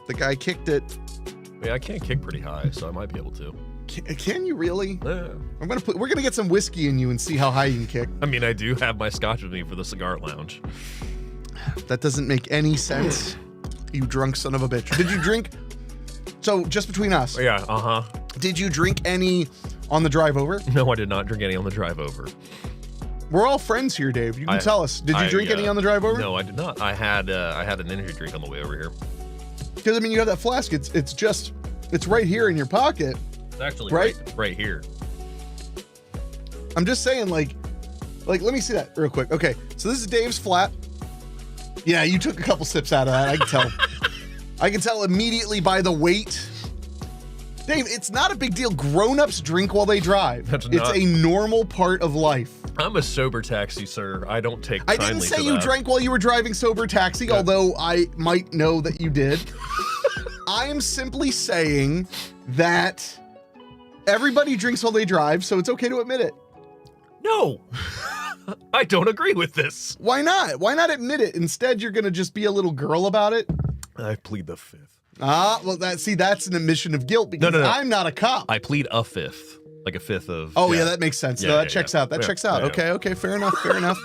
[SPEAKER 1] The guy kicked it.
[SPEAKER 3] Yeah, I can't kick pretty high, so I might be able to.
[SPEAKER 1] Can you really?
[SPEAKER 3] Yeah.
[SPEAKER 1] We're gonna get some whiskey in you and see how high you can kick.
[SPEAKER 3] I mean, I do have my scotch with me for the cigar lounge.
[SPEAKER 1] That doesn't make any sense. You drunk son of a bitch. Did you drink? So just between us,
[SPEAKER 3] Yeah, uh-huh.
[SPEAKER 1] did you drink any on the drive over?
[SPEAKER 3] No, I did not drink any on the drive over.
[SPEAKER 1] We're all friends here, Dave. You can tell us. Did you drink any on the drive over?
[SPEAKER 3] No, I did not. I had an energy drink on the way over here.
[SPEAKER 1] Because I mean, you have that flask. It's right here in your pocket.
[SPEAKER 3] It's actually
[SPEAKER 1] Right?
[SPEAKER 3] right here.
[SPEAKER 1] I'm just saying, like, let me see that real quick. Okay, so this is Dave's flat. Yeah, you took a couple sips out of that. I can tell. I can tell immediately by the weight. Dave, it's not a big deal. Grown-ups drink while they drive.
[SPEAKER 3] That's
[SPEAKER 1] It's
[SPEAKER 3] not-
[SPEAKER 1] a normal part of life.
[SPEAKER 3] I'm a sober taxi, sir. I don't take
[SPEAKER 1] I
[SPEAKER 3] kindly
[SPEAKER 1] didn't say
[SPEAKER 3] to
[SPEAKER 1] you
[SPEAKER 3] that.
[SPEAKER 1] drank while you were driving sober taxi, although I might know that you did. I am simply saying that everybody drinks while they drive, so it's okay to admit it.
[SPEAKER 3] No. I don't agree with this.
[SPEAKER 1] Why not? Why not admit it? Instead, you're gonna just be a little girl about it.
[SPEAKER 3] I plead the fifth.
[SPEAKER 1] Well, that's an admission of guilt because
[SPEAKER 3] No.
[SPEAKER 1] I'm not a cop.
[SPEAKER 3] I plead a fifth. Like a fifth of...
[SPEAKER 1] Oh, yeah, that makes sense.
[SPEAKER 3] Yeah,
[SPEAKER 1] No, that
[SPEAKER 3] yeah,
[SPEAKER 1] checks
[SPEAKER 3] yeah.
[SPEAKER 1] out. That
[SPEAKER 3] Yeah,
[SPEAKER 1] checks out.
[SPEAKER 3] yeah,
[SPEAKER 1] Okay, fair enough, fair enough.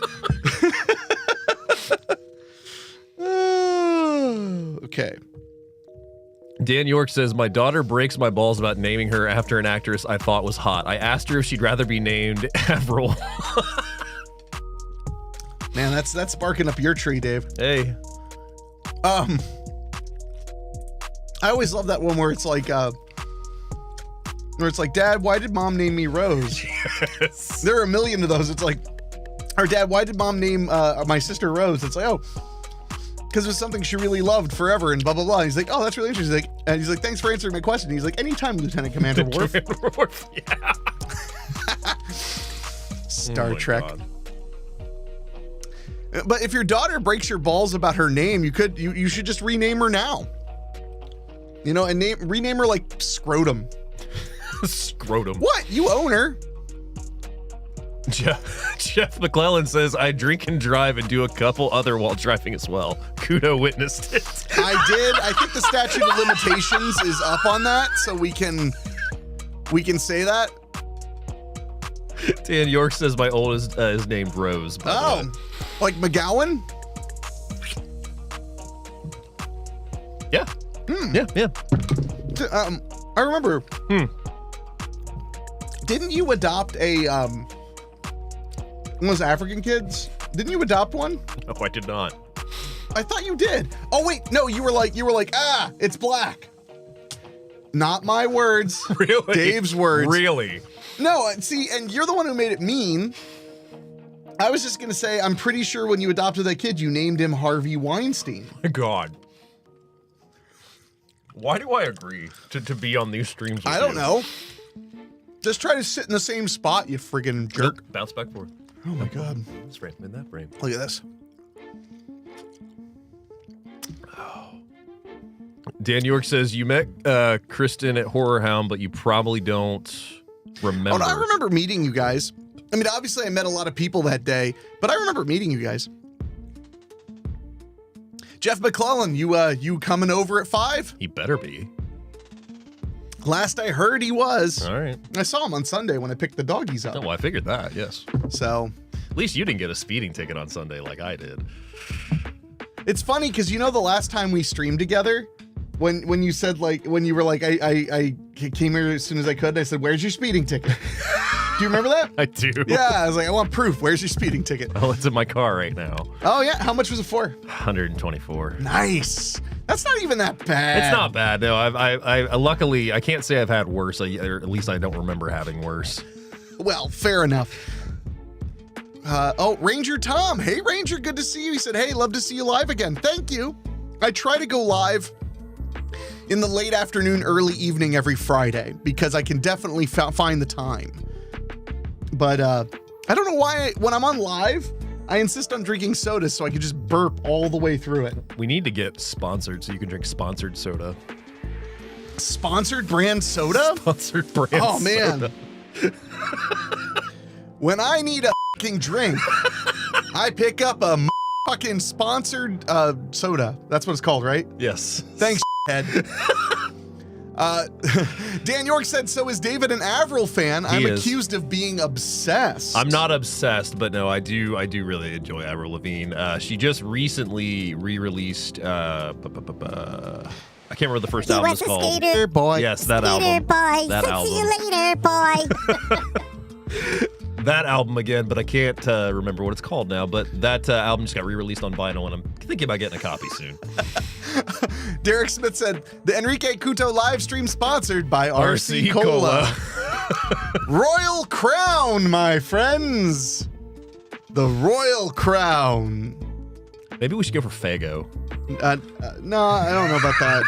[SPEAKER 1] Okay.
[SPEAKER 3] Dan York says, my daughter breaks my balls about naming her after an actress I thought was hot. I asked her if she'd rather be named Avril.
[SPEAKER 1] Man, that's sparking up your tree, Dave.
[SPEAKER 3] Hey.
[SPEAKER 1] I always love that one where it's like, Dad, why did Mom name me Rose?
[SPEAKER 3] Yes.
[SPEAKER 1] There are a million of those. It's like, or Dad, why did Mom name my sister Rose? It's like, oh, because it was something she really loved forever and blah, blah, blah. He's like, oh, that's really interesting. He's like, thanks for answering my question. He's like, anytime, Lieutenant Commander Worf.
[SPEAKER 3] Worf, yeah.
[SPEAKER 1] Star
[SPEAKER 3] Oh my
[SPEAKER 1] Trek.
[SPEAKER 3] God.
[SPEAKER 1] But if your daughter breaks your balls about her name, you should just rename her now. You know, and rename her like Scrotum.
[SPEAKER 3] Scrotum.
[SPEAKER 1] What? You own her.
[SPEAKER 3] Jeff McClellan says, I drink and drive and do a couple other while driving as well. Kudo witnessed it.
[SPEAKER 1] I did. I think the statute of limitations is up on that, so we can say that.
[SPEAKER 3] Dan York says my oldest is named Rose. by the
[SPEAKER 1] Oh,
[SPEAKER 3] way.
[SPEAKER 1] like McGowan?
[SPEAKER 3] Yeah. Yeah.
[SPEAKER 1] I remember. Didn't you adopt a one of those African kids? Didn't you adopt one?
[SPEAKER 3] No, I did not.
[SPEAKER 1] I thought you did. Oh wait, no, you were like, it's black. Not my words.
[SPEAKER 3] Really?
[SPEAKER 1] Dave's words.
[SPEAKER 3] Really?
[SPEAKER 1] No, see, and you're the one who made it mean. I was just gonna say, I'm pretty sure when you adopted that kid, you named him Harvey Weinstein.
[SPEAKER 3] My God. Why do I agree to be on these streams with
[SPEAKER 1] I don't
[SPEAKER 3] you?
[SPEAKER 1] know. Just try to sit in the same spot, you friggin' jerk.
[SPEAKER 3] Nope, bounce back forward.
[SPEAKER 1] Oh my God.
[SPEAKER 3] This frame, in that frame.
[SPEAKER 1] Look at this.
[SPEAKER 3] Dan York says, you met Kristen at Horror Hound, but you probably don't remember.
[SPEAKER 1] Oh, no, I remember meeting you guys. I mean, obviously I met a lot of people that day, but I remember meeting you guys. Jeff McClellan, you coming over at 5?
[SPEAKER 3] He better be.
[SPEAKER 1] Last I heard he was.
[SPEAKER 3] All right.
[SPEAKER 1] I saw him on Sunday when I picked the doggies up.
[SPEAKER 3] Oh, well, I figured that, yes.
[SPEAKER 1] So
[SPEAKER 3] At least you didn't get a speeding ticket on Sunday like I did.
[SPEAKER 1] it's funny because you know the last time we streamed together, when you said like when you were like I came here as soon as I could. And I said, "Where's your speeding ticket?" Do you remember that?
[SPEAKER 3] I do.
[SPEAKER 1] Yeah, I was like, "I want proof. Where's your speeding ticket?"
[SPEAKER 3] Oh, it's in my car right now.
[SPEAKER 1] Oh yeah, how much was it for?
[SPEAKER 3] 124.
[SPEAKER 1] Nice. That's not even that bad.
[SPEAKER 3] It's not bad. No, I luckily I can't say I've had worse, or at least I don't remember having worse.
[SPEAKER 1] Well, fair enough. Ranger Tom. Hey, Ranger, good to see you. He said, "Hey, love to see you live again." Thank you. I try to go live in the late afternoon, early evening every Friday because I can definitely find the time. But I don't know why when I'm on live, I insist on drinking soda so I can just burp all the way through it.
[SPEAKER 3] We need to get sponsored so you can drink sponsored soda.
[SPEAKER 1] Sponsored brand soda?
[SPEAKER 3] Sponsored brand
[SPEAKER 1] Oh, man.
[SPEAKER 3] soda.
[SPEAKER 1] When I need a fucking drink, I pick up a fucking sponsored soda. That's what it's called, right?
[SPEAKER 3] Yes.
[SPEAKER 1] Thanks, head. Dan York said, "So is David an Avril fan? I'm accused of being obsessed."
[SPEAKER 3] I'm not obsessed, but no, I do really enjoy Avril Lavigne. She just recently re-released I can't remember the first album was called.
[SPEAKER 4] Skater
[SPEAKER 1] boy.
[SPEAKER 3] Yes, that
[SPEAKER 4] Skater
[SPEAKER 3] album.
[SPEAKER 4] boy.
[SPEAKER 3] That
[SPEAKER 4] See you
[SPEAKER 3] album.
[SPEAKER 4] later, boy.
[SPEAKER 3] That album again, but I can't remember what it's called now. But that album just got re-released on vinyl, and I'm thinking about getting a copy soon.
[SPEAKER 1] Derek Smith said, "The Enrique Couto live stream sponsored by RC Cola." Royal Crown, my friends. The Royal Crown.
[SPEAKER 3] Maybe we should go for Faygo.
[SPEAKER 1] No, I don't know about that.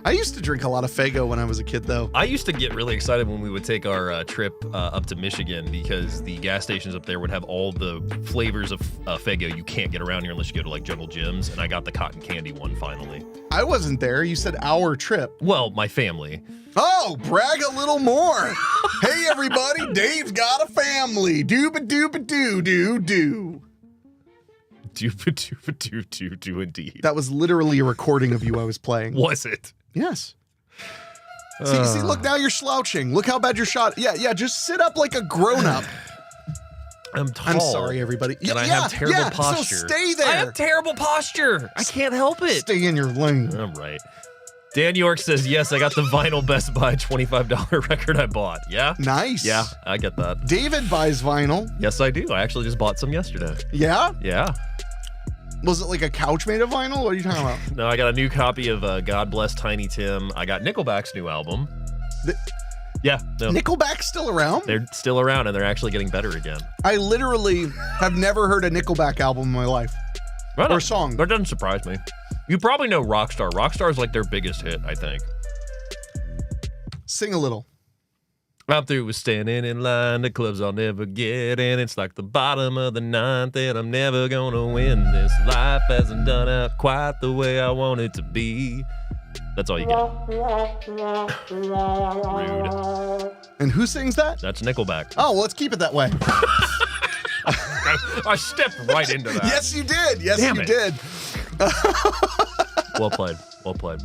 [SPEAKER 1] I used to drink a lot of Faygo when I was a kid, though.
[SPEAKER 3] I used to get really excited when we would take our trip up to Michigan because the gas stations up there would have all the flavors of Faygo you can't get around here unless you go to like Jungle Gyms, and I got the cotton candy one finally.
[SPEAKER 1] I wasn't there. You said our trip.
[SPEAKER 3] Well, my family.
[SPEAKER 1] Oh, brag a little more. Hey, everybody, Dave's got a family. Dooba-dooba-doo-doo-doo.
[SPEAKER 3] Dooba-dooba-doo-doo-doo indeed.
[SPEAKER 1] That was literally a recording of you I was playing.
[SPEAKER 3] Was it?
[SPEAKER 1] Yes. See, look, now you're slouching. Look how bad you're shot. Yeah, just sit up like a grown-up.
[SPEAKER 3] I'm tall.
[SPEAKER 1] I'm sorry, everybody.
[SPEAKER 3] And I have terrible posture.
[SPEAKER 1] So stay there.
[SPEAKER 3] I have terrible posture. I can't help it.
[SPEAKER 1] Stay in your lane.
[SPEAKER 3] I'm right. Dan York says, yes, I got the vinyl Best Buy $25 record I bought. Yeah?
[SPEAKER 1] Nice.
[SPEAKER 3] Yeah, I get that.
[SPEAKER 1] David buys vinyl.
[SPEAKER 3] Yes, I do. I actually just bought some yesterday.
[SPEAKER 1] Yeah?
[SPEAKER 3] Yeah.
[SPEAKER 1] Was it like a couch made of vinyl? What are you talking about?
[SPEAKER 3] No, I got a new copy of God Bless Tiny Tim. I got Nickelback's new album. Yeah. No,
[SPEAKER 1] Nickelback's still around?
[SPEAKER 3] they're still around, and they're actually getting better again.
[SPEAKER 1] I literally have never heard a Nickelback album in my life.
[SPEAKER 3] Well,
[SPEAKER 1] Or song.
[SPEAKER 3] That doesn't surprise me. You probably know Rockstar. Rockstar is like their biggest hit, I think.
[SPEAKER 1] Sing a little.
[SPEAKER 3] I'm through with standing in line. The clubs I'll never get in. It's like the bottom of the ninth, and I'm never gonna win. This life hasn't done out quite the way I want it to be. That's all you get. Rude.
[SPEAKER 1] And who sings that?
[SPEAKER 3] That's Nickelback.
[SPEAKER 1] Oh, well, let's keep it that way.
[SPEAKER 3] I stepped right into that.
[SPEAKER 1] Yes, you did. Yes,
[SPEAKER 3] Damn
[SPEAKER 1] you
[SPEAKER 3] it.
[SPEAKER 1] did.
[SPEAKER 3] Well played. Well played.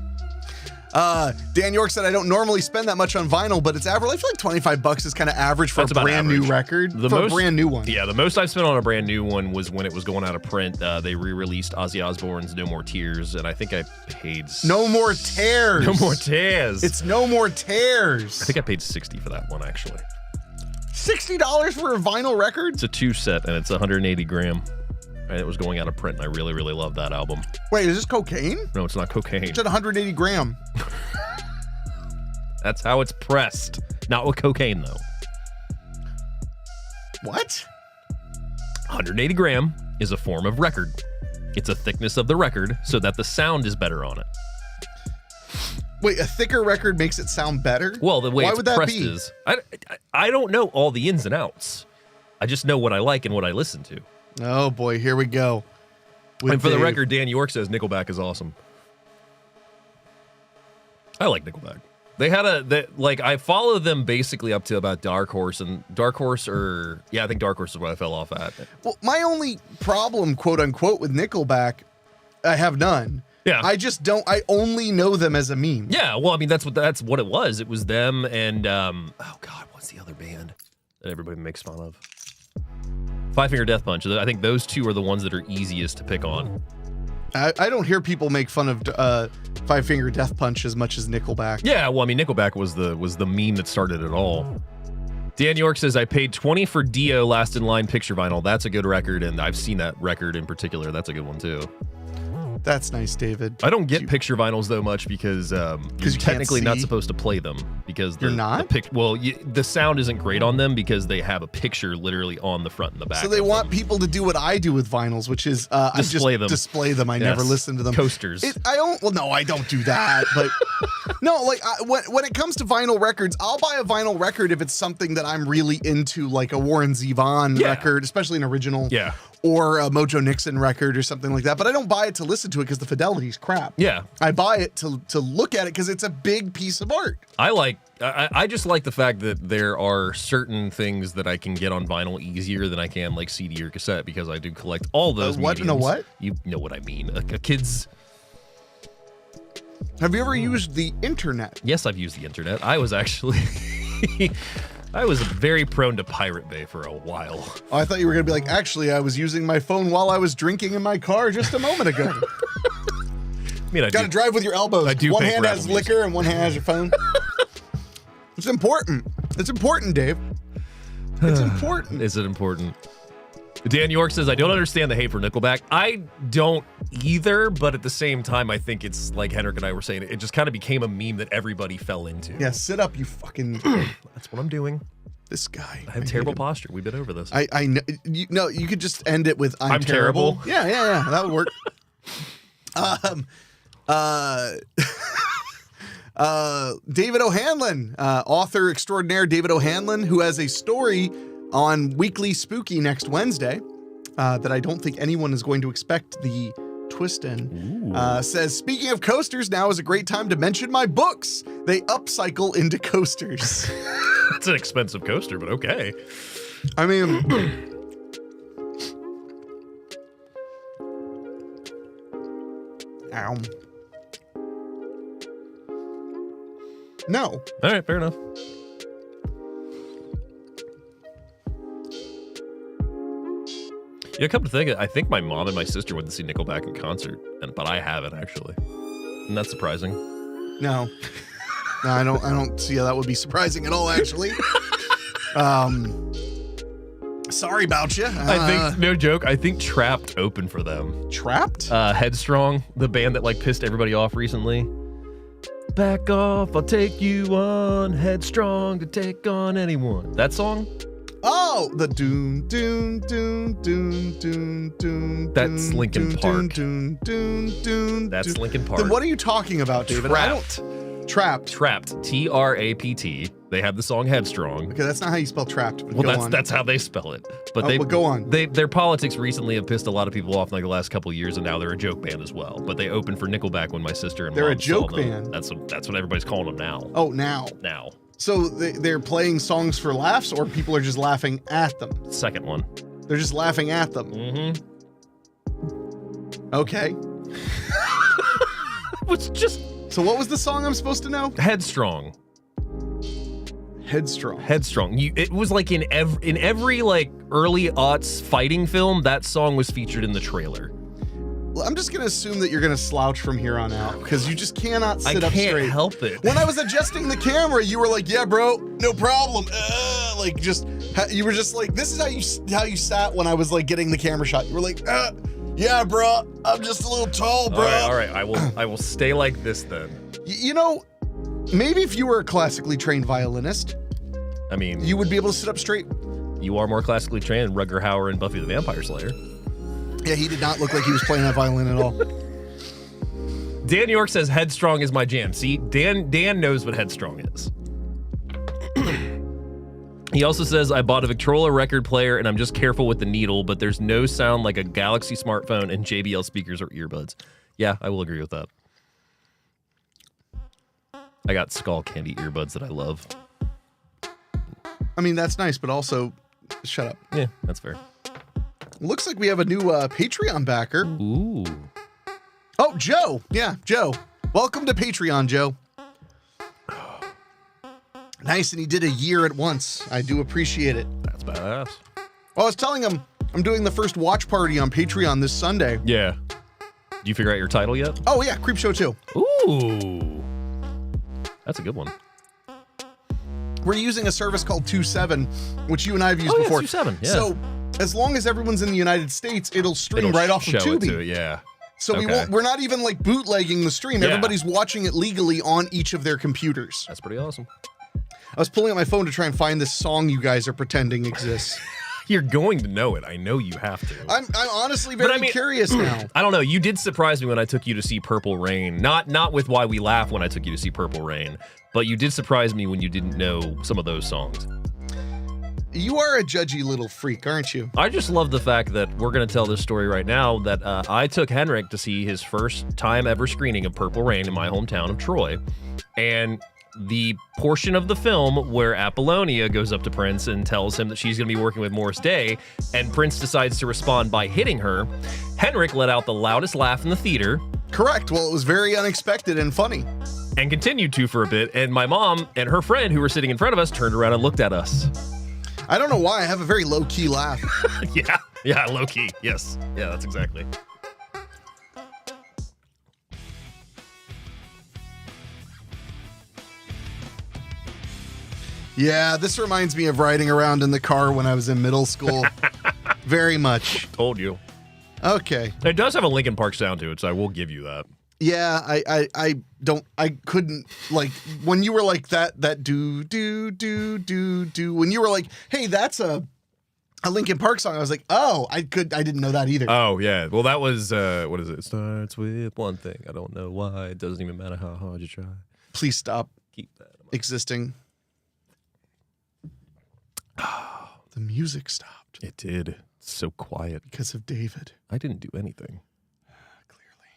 [SPEAKER 1] Dan York said, "I don't normally spend that much on vinyl, but it's average. I feel like $25 is kind of average for
[SPEAKER 3] That's
[SPEAKER 1] a
[SPEAKER 3] about
[SPEAKER 1] brand new
[SPEAKER 3] average.
[SPEAKER 1] record. For a brand new one.
[SPEAKER 3] Yeah, the most I've spent on a brand new one was when it was going out of print. They re-released Ozzy Osbourne's No More Tears, and I think I paid...
[SPEAKER 1] No More Tears.
[SPEAKER 3] No More Tears.
[SPEAKER 1] It's No More Tears.
[SPEAKER 3] I think I paid $60 for that one, actually.
[SPEAKER 1] $60 for a vinyl record?
[SPEAKER 3] It's a 2-set, and it's 180 gram. And it was going out of print, and I really, really love that album.
[SPEAKER 1] Wait, is this cocaine?
[SPEAKER 3] No, it's not cocaine.
[SPEAKER 1] It's at 180 gram.
[SPEAKER 3] That's how it's pressed. Not with cocaine, though.
[SPEAKER 1] What?
[SPEAKER 3] 180 gram is a form of record. It's a thickness of the record so that the sound is better on it.
[SPEAKER 1] Wait, a thicker record makes it sound better?
[SPEAKER 3] Well, the way
[SPEAKER 1] Why
[SPEAKER 3] it's
[SPEAKER 1] would that
[SPEAKER 3] pressed
[SPEAKER 1] be?
[SPEAKER 3] is... I don't know all the ins and outs. I just know what I like and what I listen to.
[SPEAKER 1] Oh, boy, here we go.
[SPEAKER 3] And for the record, Dan York says Nickelback is awesome. I like Nickelback. They had I follow them basically up to about Dark Horse, and Dark Horse, I think Dark Horse is what I fell off at.
[SPEAKER 1] Well, my only problem, quote unquote, with Nickelback, I have none.
[SPEAKER 3] Yeah.
[SPEAKER 1] I only know them as a meme.
[SPEAKER 3] Yeah, well, I mean, that's what it was. It was them and, oh God, what's the other band that everybody makes fun of? Five Finger Death Punch. I think those two are the ones that are easiest to pick on.
[SPEAKER 1] I don't hear people make fun of Five Finger Death Punch as much as Nickelback.
[SPEAKER 3] Yeah, well, I mean, Nickelback was the meme that started it all. Dan York says, I paid $20 for Dio Last in Line picture vinyl. That's a good record, and I've seen that record in particular. That's a good one, too.
[SPEAKER 1] That's nice, David.
[SPEAKER 3] I don't get picture vinyls, though, much because you're technically not supposed to play them. Because
[SPEAKER 1] you're not?
[SPEAKER 3] The sound isn't great on them because they have a picture literally on the front and the back.
[SPEAKER 1] So they want people to do what I do with vinyls, which is display them. I never listen to them.
[SPEAKER 3] Coasters.
[SPEAKER 1] I don't do that. But no, like when it comes to vinyl records, I'll buy a vinyl record if it's something that I'm really into, like a Warren Zevon record, especially an original.
[SPEAKER 3] Yeah.
[SPEAKER 1] Or a Mojo Nixon record or something like that. But I don't buy it to listen to it because the fidelity's crap.
[SPEAKER 3] Yeah.
[SPEAKER 1] I buy it to look at it because it's a big piece of art.
[SPEAKER 3] I just like the fact that there are certain things that I can get on vinyl easier than I can like CD or cassette because I do collect all those
[SPEAKER 1] what?
[SPEAKER 3] mediums.
[SPEAKER 1] No, what?
[SPEAKER 3] You know what I mean. A kid's...
[SPEAKER 1] Have you ever used the internet?
[SPEAKER 3] Yes, I've used the internet. I was actually... I was very prone to Pirate Bay for a while.
[SPEAKER 1] Oh, I thought you were going to be like, actually, I was using my phone while I was drinking in my car just a moment ago.
[SPEAKER 3] I mean,
[SPEAKER 1] Got to drive with your elbows.
[SPEAKER 3] I do
[SPEAKER 1] one
[SPEAKER 3] make
[SPEAKER 1] hand has
[SPEAKER 3] rapid music.
[SPEAKER 1] liquor and one hand has your phone. It's important. It's important, Dave. It's important.
[SPEAKER 3] Is it important? Dan York says, I don't understand the hate for Nickelback. I don't either, but at the same time, I think it's like Henrik and I were saying, it just kind of became a meme that everybody fell into.
[SPEAKER 1] Yeah, sit up, you fucking...
[SPEAKER 3] That's what I'm doing.
[SPEAKER 1] This guy.
[SPEAKER 3] I have terrible posture. We've been over this.
[SPEAKER 1] I know. You could just end it with I'm
[SPEAKER 3] terrible.
[SPEAKER 1] Yeah. That would work. David O'Hanlon, author extraordinaire David O'Hanlon, who has a story on Weekly Spooky next Wednesday that I don't think anyone is going to expect the twist in. Says, speaking of coasters, now is a great time to mention my books. They upcycle into coasters.
[SPEAKER 3] It's an expensive coaster, but okay.
[SPEAKER 1] I mean... Ow. No.
[SPEAKER 3] All right, fair enough. Yeah, come to think of it, I think my mom and my sister went to see Nickelback in concert, but I haven't actually. Isn't that surprising?
[SPEAKER 1] No, I don't see how that would be surprising at all, actually. Sorry about you.
[SPEAKER 3] I think, no joke, I think Trapped opened for them.
[SPEAKER 1] Trapped?
[SPEAKER 3] Headstrong, the band that like pissed everybody off recently. Back off, I'll take you on, headstrong to take on anyone. That song?
[SPEAKER 1] Oh, the doom, doom, doom, doom, doom, doom.
[SPEAKER 3] That's Linkin Park.
[SPEAKER 1] Doom, doom, doom.
[SPEAKER 3] That's Linkin Park.
[SPEAKER 1] Then what are you talking about, David?
[SPEAKER 3] Trapped.
[SPEAKER 1] Trapped.
[SPEAKER 3] Trapped. T-R-A-P-T. They have the song Headstrong.
[SPEAKER 1] Okay, that's not how you spell trapped. But
[SPEAKER 3] Well, that's how they spell it. But
[SPEAKER 1] but go on.
[SPEAKER 3] Their politics recently have pissed a lot of people off in like the last couple of years, and now they're a joke band as well. But they opened for Nickelback when my sister and
[SPEAKER 1] They're
[SPEAKER 3] mom
[SPEAKER 1] a joke
[SPEAKER 3] saw them.
[SPEAKER 1] band.
[SPEAKER 3] That's what everybody's calling them now.
[SPEAKER 1] Oh, now.
[SPEAKER 3] Now.
[SPEAKER 1] So they're playing songs for laughs, or people are just laughing at them?
[SPEAKER 3] Second one.
[SPEAKER 1] They're just laughing at them.
[SPEAKER 3] Mm-hmm.
[SPEAKER 1] Okay.
[SPEAKER 3] It's just...
[SPEAKER 1] So what was the song I'm supposed to know?
[SPEAKER 3] Headstrong.
[SPEAKER 1] Headstrong.
[SPEAKER 3] Headstrong. It was like in every like early aughts fighting film, that song was featured in the trailer.
[SPEAKER 1] Well, I'm just going to assume that you're going to slouch from here on out because you just cannot sit up straight.
[SPEAKER 3] I can't help it.
[SPEAKER 1] When I was adjusting the camera, you were like, yeah, bro, no problem. Like just, you were just like, this is how you sat when I was like getting the camera shot. You were like, yeah, bro, I'm just a little tall, bro.
[SPEAKER 3] All right. I will stay like this then.
[SPEAKER 1] You know, maybe if you were a classically trained violinist,
[SPEAKER 3] I mean,
[SPEAKER 1] you would be able to sit up straight.
[SPEAKER 3] You are more classically trained than Rutger Hauer and Buffy the Vampire Slayer.
[SPEAKER 1] Yeah, he did not look like he was playing that violin at all.
[SPEAKER 3] Dan York says Headstrong is my jam. See, Dan knows what Headstrong is. He also says, I bought a Victrola record player and I'm just careful with the needle, but there's no sound like a Galaxy smartphone and JBL speakers or earbuds. Yeah, I will agree with that. I got Skull Candy earbuds that I love.
[SPEAKER 1] I mean, that's nice, but also, shut up.
[SPEAKER 3] Yeah, that's fair.
[SPEAKER 1] Looks like we have a new Patreon backer.
[SPEAKER 3] Ooh.
[SPEAKER 1] Oh, Joe. Yeah, Joe. Welcome to Patreon, Joe. Nice, and he did a year at once. I do appreciate it.
[SPEAKER 3] That's badass.
[SPEAKER 1] Well, I was telling him I'm doing the first watch party on Patreon this Sunday.
[SPEAKER 3] Yeah. you figure out your title yet?
[SPEAKER 1] Oh yeah, Creepshow 2.
[SPEAKER 3] Ooh. That's a good one.
[SPEAKER 1] We're using a service called 27, which you and I have used
[SPEAKER 3] Oh, yeah,
[SPEAKER 1] before.
[SPEAKER 3] 27, yeah.
[SPEAKER 1] So as long as everyone's in the United States, it'll stream right off of
[SPEAKER 3] show it
[SPEAKER 1] Tubi.
[SPEAKER 3] to it, yeah.
[SPEAKER 1] So
[SPEAKER 3] Okay.
[SPEAKER 1] we're not even like bootlegging the stream.
[SPEAKER 3] Yeah.
[SPEAKER 1] Everybody's watching it legally on each of their computers.
[SPEAKER 3] That's pretty awesome.
[SPEAKER 1] I was pulling up my phone to try and find this song you guys are pretending exists.
[SPEAKER 3] You're going to know it. I know you have to.
[SPEAKER 1] I'm honestly very curious now.
[SPEAKER 3] I don't know. You did surprise me when I took you to see Purple Rain. Not with Why We Laugh when I took you to see Purple Rain, but you did surprise me when you didn't know some of those songs.
[SPEAKER 1] You are a judgy little freak, aren't you?
[SPEAKER 3] I just love the fact that we're going to tell this story right now that I took Henrik to see his first time ever screening of Purple Rain in my hometown of Troy. And the portion of the film where Apollonia goes up to Prince and tells him that she's going to be working with Morris Day, and Prince decides to respond by hitting her, Henrik let out the loudest laugh in the theater.
[SPEAKER 1] Correct. Well, it was very unexpected and funny.
[SPEAKER 3] And continued to for a bit, and my mom and her friend who were sitting in front of us turned around and looked at us.
[SPEAKER 1] I don't know why. I have a very low-key laugh.
[SPEAKER 3] Yeah, low-key. Yes. Yeah, that's exactly.
[SPEAKER 1] Yeah, this reminds me of riding around in the car when I was in middle school. Very much.
[SPEAKER 3] Told you.
[SPEAKER 1] Okay.
[SPEAKER 3] It does have a Linkin Park sound to it, so I will give you that.
[SPEAKER 1] Yeah, I couldn't, like, when you were like that do, when you were like, hey, that's a Linkin Park song, I was like, oh, I didn't know that either.
[SPEAKER 3] Oh, yeah. Well, that was, what is it? Starts with one thing. I don't know why. It doesn't even matter how hard you try.
[SPEAKER 1] Please stop
[SPEAKER 3] Keep that in mind.
[SPEAKER 1] existing. The music stopped
[SPEAKER 3] It did. It's so quiet.
[SPEAKER 1] because of David.
[SPEAKER 3] I didn't do anything.
[SPEAKER 1] Clearly.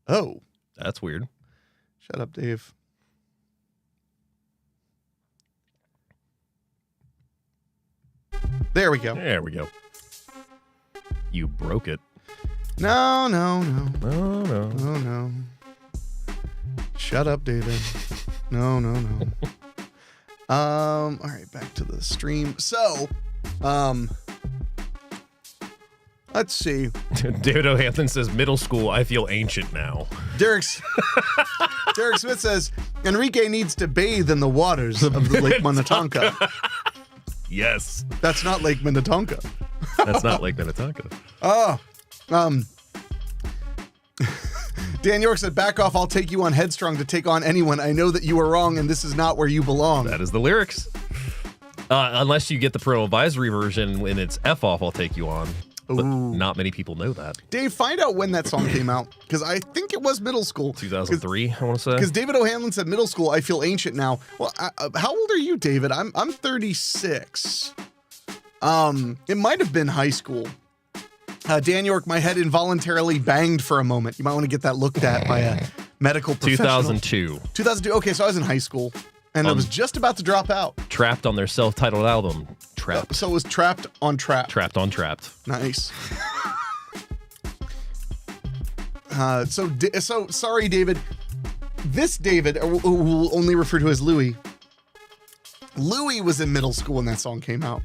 [SPEAKER 1] Oh,
[SPEAKER 3] That's weird.
[SPEAKER 1] shut up, Dave. There we go.
[SPEAKER 3] There we go. You broke it.
[SPEAKER 1] No.
[SPEAKER 3] Oh, no.
[SPEAKER 1] Oh, no. Shut up, David. No. All right, back to the stream. So, let's see.
[SPEAKER 3] David O'Hanlon says, middle school, I feel ancient now.
[SPEAKER 1] Derek Smith says, Enrique needs to bathe in the waters of the Lake Minnetonka.
[SPEAKER 3] Yes.
[SPEAKER 1] That's not Lake Minnetonka.
[SPEAKER 3] That's not Lake Minnetonka.
[SPEAKER 1] Oh, Dan York said, back off, I'll take you on Headstrong to take on anyone. I know that you are wrong and this is not where you belong.
[SPEAKER 3] That is the lyrics. Unless you get the parental advisory version when it's F off, I'll take you on. But
[SPEAKER 1] Ooh.
[SPEAKER 3] not many people know that.
[SPEAKER 1] Dave, find out when that song came out, because I think it was middle school.
[SPEAKER 3] 2003, I want to say.
[SPEAKER 1] Because David O'Hanlon said middle school, I feel ancient now. Well, how old are you, David? I'm 36. It might have been high school. Dan York, my head involuntarily banged for a moment. You might want to get that looked at by a medical professional.
[SPEAKER 3] 2002.
[SPEAKER 1] 2002. Okay, so I was in high school, and I was just about to drop out.
[SPEAKER 3] Trapped on their self-titled album. Trapped.
[SPEAKER 1] So it was Trapped on Trapped.
[SPEAKER 3] Trapped on Trapped.
[SPEAKER 1] Nice. So sorry, David. This David, who we'll only refer to as Louie. Louie was in middle school when that song came out.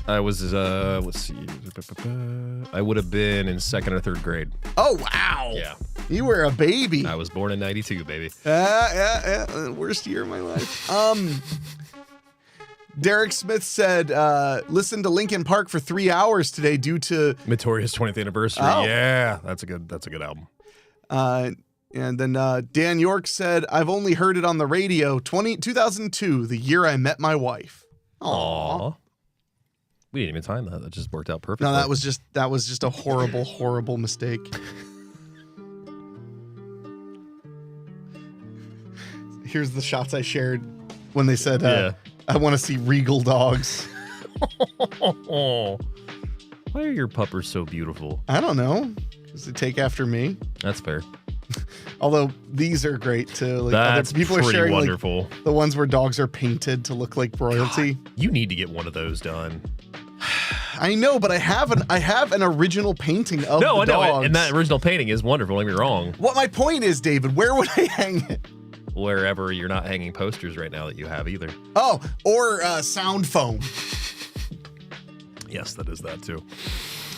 [SPEAKER 3] I was, let's see. I would have been in second or third grade.
[SPEAKER 1] Oh, wow.
[SPEAKER 3] Yeah.
[SPEAKER 1] You were a baby.
[SPEAKER 3] I was born in 92, baby.
[SPEAKER 1] Yeah. Worst year of my life. Derek Smith said, listen to Linkin Park for 3 hours today due to
[SPEAKER 3] Notorious 20th anniversary.
[SPEAKER 1] Oh.
[SPEAKER 3] Yeah, that's a good album.
[SPEAKER 1] and then Dan York said, I've only heard it on the radio 2002, the year I met my wife.
[SPEAKER 3] Aww. We didn't even time that. That just worked out perfectly.
[SPEAKER 1] No, that was just a horrible mistake. Here's the shots I shared when they said, I want to see regal dogs.
[SPEAKER 3] Why are your puppers so beautiful?
[SPEAKER 1] I don't know. Because they take after me.
[SPEAKER 3] That's fair.
[SPEAKER 1] Although these are great too. Like
[SPEAKER 3] That's
[SPEAKER 1] other people are
[SPEAKER 3] pretty
[SPEAKER 1] sharing
[SPEAKER 3] wonderful.
[SPEAKER 1] like the ones where dogs are painted to look like royalty.
[SPEAKER 3] God, you need to get one of those done.
[SPEAKER 1] I know, but I have an original painting of the
[SPEAKER 3] I know,
[SPEAKER 1] dogs.
[SPEAKER 3] and that original painting is wonderful. Don't get me wrong.
[SPEAKER 1] What my point is, David, where would I hang it?
[SPEAKER 3] Wherever you're not hanging posters right now that you have either.
[SPEAKER 1] Oh, or sound foam.
[SPEAKER 3] Yes, that is that too.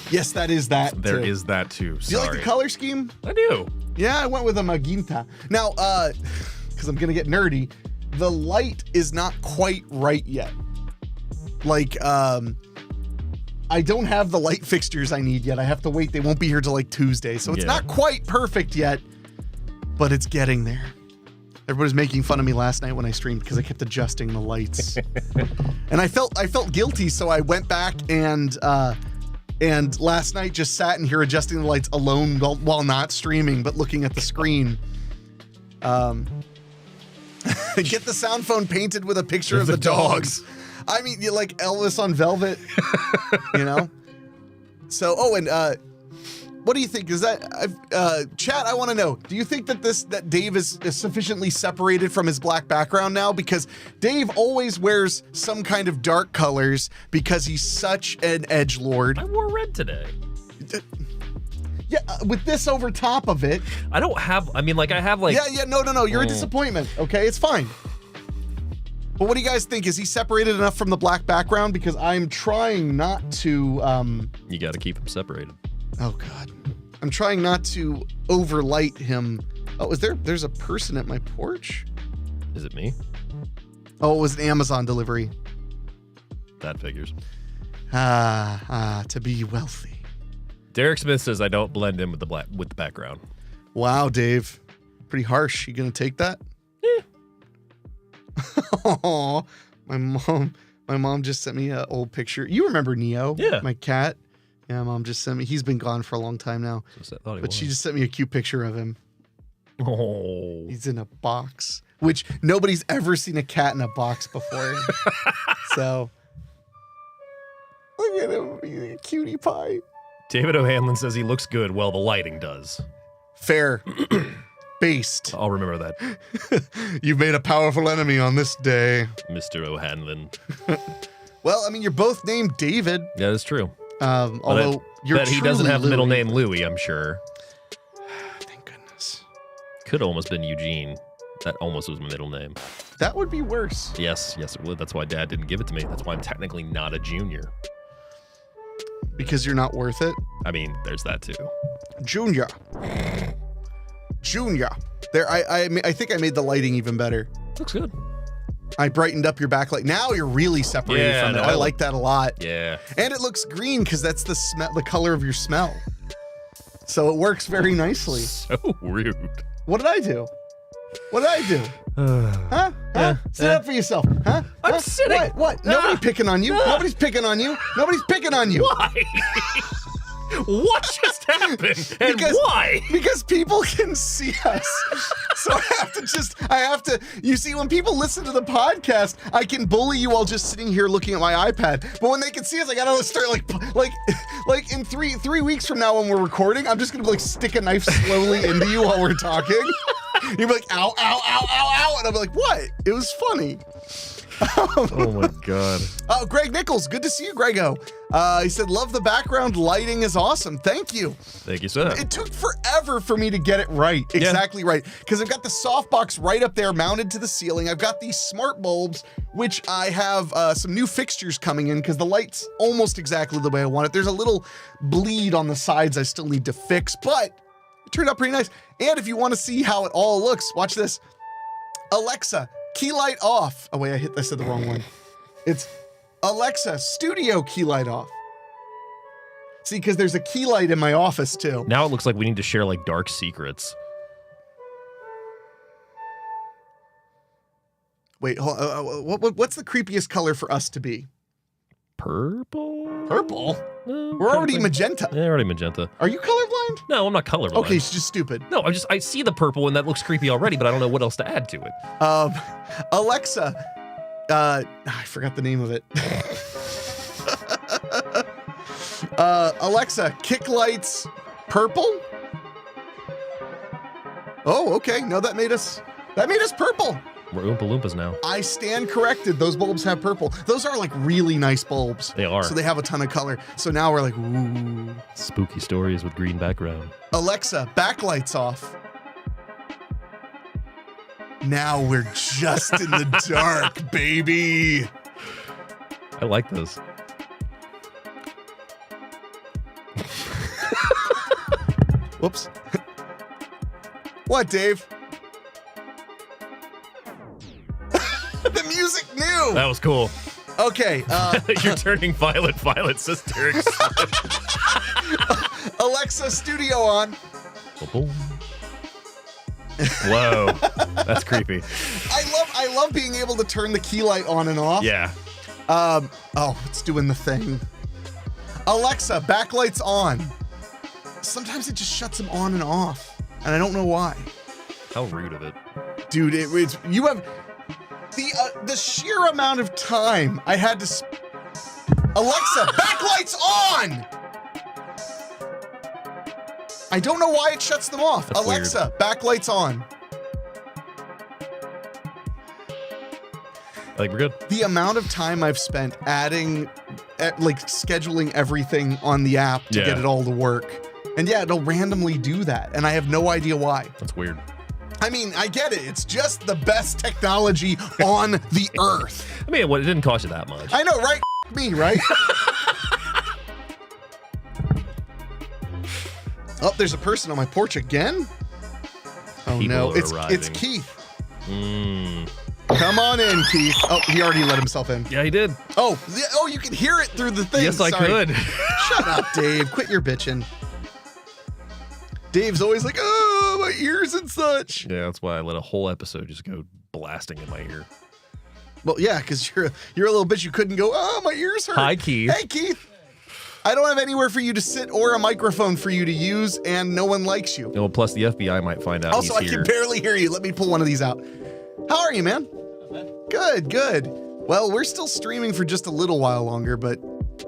[SPEAKER 1] Yes, that is that.
[SPEAKER 3] There
[SPEAKER 1] too.
[SPEAKER 3] is that too.
[SPEAKER 1] Do you like the color scheme?
[SPEAKER 3] I do.
[SPEAKER 1] Yeah, I went with a magenta. Now, because I'm gonna get nerdy, the light is not quite right yet. Like, I don't have the light fixtures I need yet. I have to wait. They won't be here till like Tuesday, so it's not quite perfect yet, but it's getting there. Everybody's making fun of me last night when I streamed because I kept adjusting the lights, and I felt guilty, so I went back and last night just sat in here adjusting the lights alone while not streaming, but looking at the screen. Get the sound phone painted with a picture of the dogs. I mean, you like Elvis on Velvet, you know? So, what do you think? Is that, chat, I want to know, do you think that Dave is sufficiently separated from his black background now? Because Dave always wears some kind of dark colors because he's such an edgelord.
[SPEAKER 3] I wore red today.
[SPEAKER 1] Yeah, with this over top of it.
[SPEAKER 3] I don't have, I mean, like, I have, like...
[SPEAKER 1] Yeah, no, you're a disappointment, okay? It's fine. But what do you guys think? Is he separated enough from the black background? Because I'm trying not to,
[SPEAKER 3] You gotta keep him separated.
[SPEAKER 1] Oh, God. I'm trying not to overlight him. Oh, there's a person at my porch?
[SPEAKER 3] Is it me?
[SPEAKER 1] Oh, it was an Amazon delivery.
[SPEAKER 3] That figures.
[SPEAKER 1] To be wealthy.
[SPEAKER 3] Derek Smith says I don't blend in with the background.
[SPEAKER 1] Wow, Dave. Pretty harsh. You gonna take that?
[SPEAKER 3] Yeah.
[SPEAKER 1] Oh, my mom just sent me an old picture. You remember Neo?
[SPEAKER 3] Yeah.
[SPEAKER 1] My cat. Yeah, mom just sent me. He's been gone for a long time now. But she just sent me a cute picture of him.
[SPEAKER 3] Oh.
[SPEAKER 1] He's in a box, which nobody's ever seen a cat in a box before. So look at him, he's a cutie pie.
[SPEAKER 3] David O'Hanlon says he looks good. Well, the lighting does.
[SPEAKER 1] Fair. Based.
[SPEAKER 3] I'll remember that.
[SPEAKER 1] You've made a powerful enemy on this day.
[SPEAKER 3] Mr. O'Hanlon.
[SPEAKER 1] Well, I mean, you're both named David.
[SPEAKER 3] Yeah, that's true.
[SPEAKER 1] Although you're
[SPEAKER 3] he doesn't have the middle
[SPEAKER 1] Louis.
[SPEAKER 3] name Louis, I'm sure.
[SPEAKER 1] Thank goodness.
[SPEAKER 3] Could have almost been Eugene. That almost was my middle name.
[SPEAKER 1] That would be worse.
[SPEAKER 3] Yes, it would. That's why Dad didn't give it to me. That's why I'm technically not a junior.
[SPEAKER 1] Because you're not worth it?
[SPEAKER 3] I mean, there's that too.
[SPEAKER 1] Junior. There, I think I made the lighting even better.
[SPEAKER 3] Looks good.
[SPEAKER 1] I brightened up your backlight. Now you're really separated from it.
[SPEAKER 3] no,
[SPEAKER 1] I like that a lot.
[SPEAKER 3] Yeah.
[SPEAKER 1] And it looks green because that's the color of your smell. So it works very nicely.
[SPEAKER 3] So rude.
[SPEAKER 1] What did I do? Huh? Sit up for yourself. Huh?
[SPEAKER 3] I'm sitting.
[SPEAKER 1] What? Nobody's picking on you. Nobody's picking on you. Nobody's picking on you.
[SPEAKER 3] Why? What just happened? And why?
[SPEAKER 1] Because people can see us. So I have to, you see, when people listen to the podcast, I can bully you while just sitting here looking at my iPad. But when they can see us, I gotta start like in three weeks from now when we're recording, I'm just gonna like stick a knife slowly into you while we're talking. You'll be like, ow, ow, ow, ow, ow. And I'm like, what? It was funny.
[SPEAKER 3] Oh my God.
[SPEAKER 1] Oh, Greg Nichols. Good to see you, Grego. He said, love the background. Lighting is awesome. Thank you.
[SPEAKER 3] Thank you, sir.
[SPEAKER 1] It took forever for me to get it right. Exactly right. Because I've got the softbox right up there mounted to the ceiling. I've got these smart bulbs, which I have some new fixtures coming in because the light's almost exactly the way I want it. There's a little bleed on the sides I still need to fix, but it turned out pretty nice. And if you want to see how it all looks, watch this. Alexa, key light off. Oh, wait, I said the wrong one. It's Alexa, studio key light off. See, because there's a key light in my office, too.
[SPEAKER 3] Now it looks like we need to share like dark secrets.
[SPEAKER 1] Wait, what's the creepiest color for us to be?
[SPEAKER 3] Purple?
[SPEAKER 1] Purple? We're already magenta.
[SPEAKER 3] Yeah, already magenta.
[SPEAKER 1] Are you colorblind?
[SPEAKER 3] No, I'm not colorblind.
[SPEAKER 1] Okay, it's just stupid.
[SPEAKER 3] No, I see the purple and that looks creepy already, but I don't know what else to add to it.
[SPEAKER 1] Alexa, I forgot the name of it. Alexa, kick lights purple? Oh, okay. No, that made us purple.
[SPEAKER 3] We're Oompa Loompas now.
[SPEAKER 1] I stand corrected. Those bulbs have purple. Those are like really nice bulbs.
[SPEAKER 3] They are.
[SPEAKER 1] So they have a ton of color. So now we're like, ooh.
[SPEAKER 3] Spooky stories with green background.
[SPEAKER 1] Alexa, backlights off. Now we're just in the dark, baby.
[SPEAKER 3] I like those.
[SPEAKER 1] Whoops. What, Dave? The music knew.
[SPEAKER 3] That was cool.
[SPEAKER 1] Okay.
[SPEAKER 3] You're turning violet. Violet's hysterics.
[SPEAKER 1] Alexa, studio on.
[SPEAKER 3] Whoa, that's creepy.
[SPEAKER 1] I love being able to turn the key light on and off.
[SPEAKER 3] Yeah.
[SPEAKER 1] Oh, it's doing the thing. Alexa, backlights on. Sometimes it just shuts them on and off, and I don't know why.
[SPEAKER 3] How rude of it.
[SPEAKER 1] Dude, it's you have the sheer amount of time I had to. Alexa, backlights on. I don't know why it shuts them off.
[SPEAKER 3] That's
[SPEAKER 1] Alexa, backlights on.
[SPEAKER 3] I think we're good.
[SPEAKER 1] The amount of time I've spent adding, like scheduling everything on the app to get it all to work. And yeah, it'll randomly do that. And I have no idea why.
[SPEAKER 3] That's weird.
[SPEAKER 1] I mean, I get it. It's just the best technology on the earth.
[SPEAKER 3] I mean, it didn't cost you that much.
[SPEAKER 1] I know, right? Me, right? Oh, there's a person on my porch again? Oh
[SPEAKER 3] People
[SPEAKER 1] no,
[SPEAKER 3] are
[SPEAKER 1] it's
[SPEAKER 3] arriving.
[SPEAKER 1] Keith.
[SPEAKER 3] Mm.
[SPEAKER 1] Come on in, Keith. Oh, he already let himself in.
[SPEAKER 3] Yeah, he did.
[SPEAKER 1] Oh, you can hear it through the thing.
[SPEAKER 3] Yes, I
[SPEAKER 1] Sorry.
[SPEAKER 3] could.
[SPEAKER 1] Shut up, Dave. Quit your bitching. Dave's always like, oh, my ears and such.
[SPEAKER 3] Yeah, that's why I let a whole episode just go blasting in my ear.
[SPEAKER 1] Well, yeah, because you're a little bitch. You couldn't go, oh, my ears hurt.
[SPEAKER 3] Hi, Keith.
[SPEAKER 1] Hey, Keith. I don't have anywhere for you to sit or a microphone for you to use, and no one likes you.
[SPEAKER 3] No, plus the FBI might find out
[SPEAKER 1] Also, I
[SPEAKER 3] he's
[SPEAKER 1] can
[SPEAKER 3] here.
[SPEAKER 1] barely hear you. Let me pull one of these out. How are you, man? Good, good. Well, we're still streaming for just a little while longer, but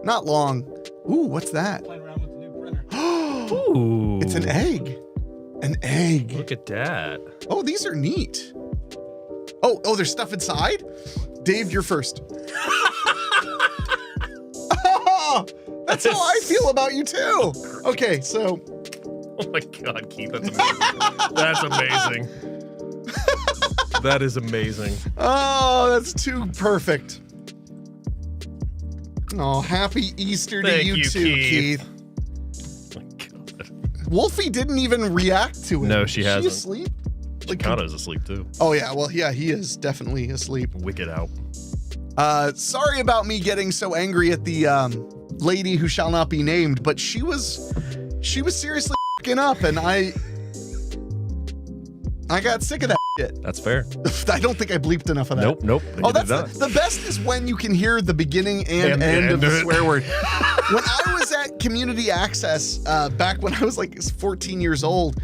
[SPEAKER 1] not long. Ooh, what's that?
[SPEAKER 2] Playing around with the new printer.
[SPEAKER 3] Ooh.
[SPEAKER 1] It's an egg. An egg.
[SPEAKER 3] Look at that.
[SPEAKER 1] Oh, these are neat. Oh, there's stuff inside? Dave, you're first. Oh, that's how I feel about you too. Okay, so.
[SPEAKER 3] Oh my God, Keith, that's amazing. That's amazing. That is amazing.
[SPEAKER 1] Oh, that's too perfect. Oh, happy Easter to
[SPEAKER 3] Thank
[SPEAKER 1] you
[SPEAKER 3] you,
[SPEAKER 1] too,
[SPEAKER 3] Keith.
[SPEAKER 1] Keith.
[SPEAKER 3] Oh my God.
[SPEAKER 1] Wolfie didn't even react to it.
[SPEAKER 3] No, she hasn't.
[SPEAKER 1] Is she asleep? Like,
[SPEAKER 3] Chicano's asleep too.
[SPEAKER 1] oh yeah, well yeah, he is definitely asleep.
[SPEAKER 3] Wicked out.
[SPEAKER 1] Sorry about me getting so angry at the lady who shall not be named, but she was seriously f***ing up, and I got sick of that shit.
[SPEAKER 3] That's fair.
[SPEAKER 1] I don't think I bleeped enough of that.
[SPEAKER 3] Nope.
[SPEAKER 1] Oh, that's the best is when you can hear the beginning and end of the swear word. When I was at Community Access, back when I was like 14 years old,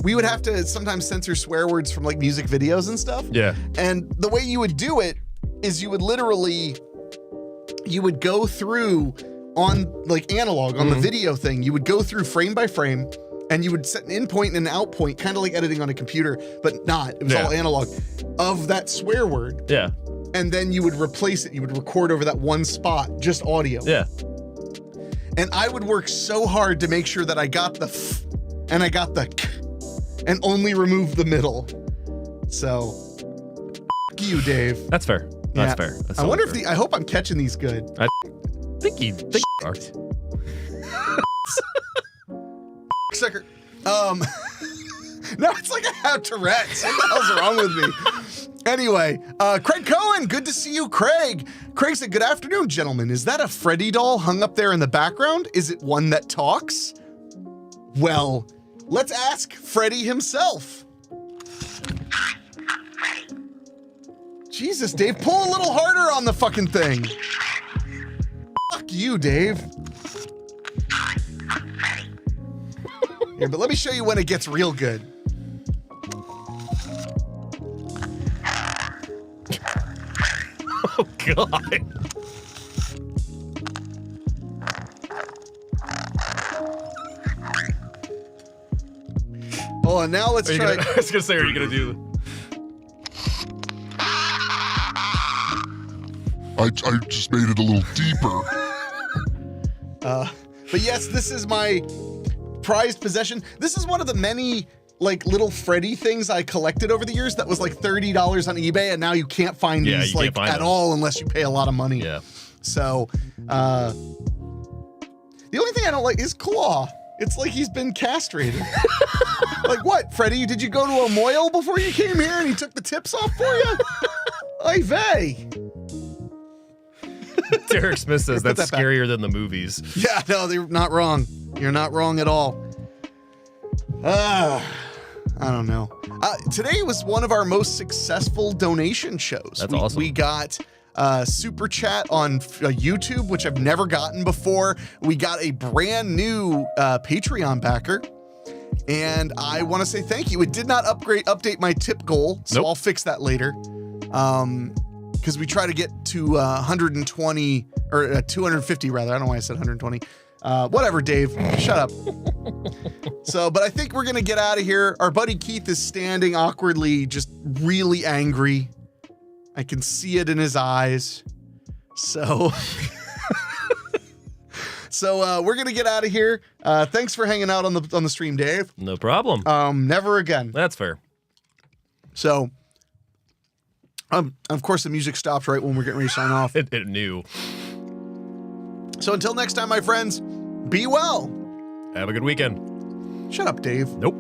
[SPEAKER 1] we would have to sometimes censor swear words from like music videos and stuff.
[SPEAKER 3] Yeah.
[SPEAKER 1] And the way you would do it is you would go through on like analog on the video thing. You would go through frame by frame, and you would set an in point and an out point, kind of like editing on a computer, but not. It was all analog of that swear word.
[SPEAKER 3] Yeah.
[SPEAKER 1] And then you would replace it. You would record over that one spot, just audio.
[SPEAKER 3] Yeah.
[SPEAKER 1] And I would work so hard to make sure that I got the f and I got the k and only remove the middle. So, f you, Dave.
[SPEAKER 3] That's fair. That's fair. That's
[SPEAKER 1] I wonder
[SPEAKER 3] fair.
[SPEAKER 1] if I hope I'm catching these good.
[SPEAKER 3] I think you are.
[SPEAKER 1] Sucker. No, it's like I have Tourette's. What the hell's wrong with me? Anyway, Craig Cohen, good to see you, Craig. Craig said, good afternoon, gentlemen. Is that a Freddy doll hung up there in the background? Is it one that talks? Well, let's ask Freddy himself. Jesus, Dave, pull a little harder on the fucking thing. Fuck you, Dave. Here, but let me show you when it gets real good.
[SPEAKER 3] Oh God.
[SPEAKER 1] Oh, and now let's try.
[SPEAKER 3] I was gonna say, are you gonna do?
[SPEAKER 5] I just made it a little deeper.
[SPEAKER 1] But yes, this is my prized possession. This is one of the many like little Freddy things I collected over the years that was like $30 on eBay, and now you can't find these
[SPEAKER 3] you
[SPEAKER 1] like
[SPEAKER 3] can't find
[SPEAKER 1] at
[SPEAKER 3] them.
[SPEAKER 1] all unless you pay a lot of money.
[SPEAKER 3] Yeah.
[SPEAKER 1] So, the only thing I don't like is Claw. It's like he's been castrated. Like what, Freddie? Did you go to a moil before you came here and he took the tips off for you? Ay vey.
[SPEAKER 3] Derek Smith says
[SPEAKER 1] Put
[SPEAKER 3] that's
[SPEAKER 1] that back.
[SPEAKER 3] scarier than the movies.
[SPEAKER 1] Yeah, no, they're not wrong. You're not wrong at all. I don't know. Today was one of our most successful donation shows.
[SPEAKER 3] That's awesome.
[SPEAKER 1] We got super chat on YouTube, which I've never gotten before. We got a brand new Patreon backer. And I want to say thank you. It did not update my tip goal, so
[SPEAKER 3] Nope.
[SPEAKER 1] I'll fix that later. Because we try to get to 120 or 250 rather. I don't know why I said 120. Whatever, Dave. Shut up. But I think we're gonna get out of here. Our buddy Keith is standing awkwardly, just really angry. I can see it in his eyes. So, we're gonna get out of here. Thanks for hanging out on the stream, Dave.
[SPEAKER 3] No problem.
[SPEAKER 1] Never again.
[SPEAKER 3] That's fair.
[SPEAKER 1] So, of course, the music stopped right when we're getting ready to sign off.
[SPEAKER 3] It knew.
[SPEAKER 1] So until next time, my friends, be well.
[SPEAKER 3] Have a good weekend.
[SPEAKER 1] Shut up, Dave.
[SPEAKER 3] Nope.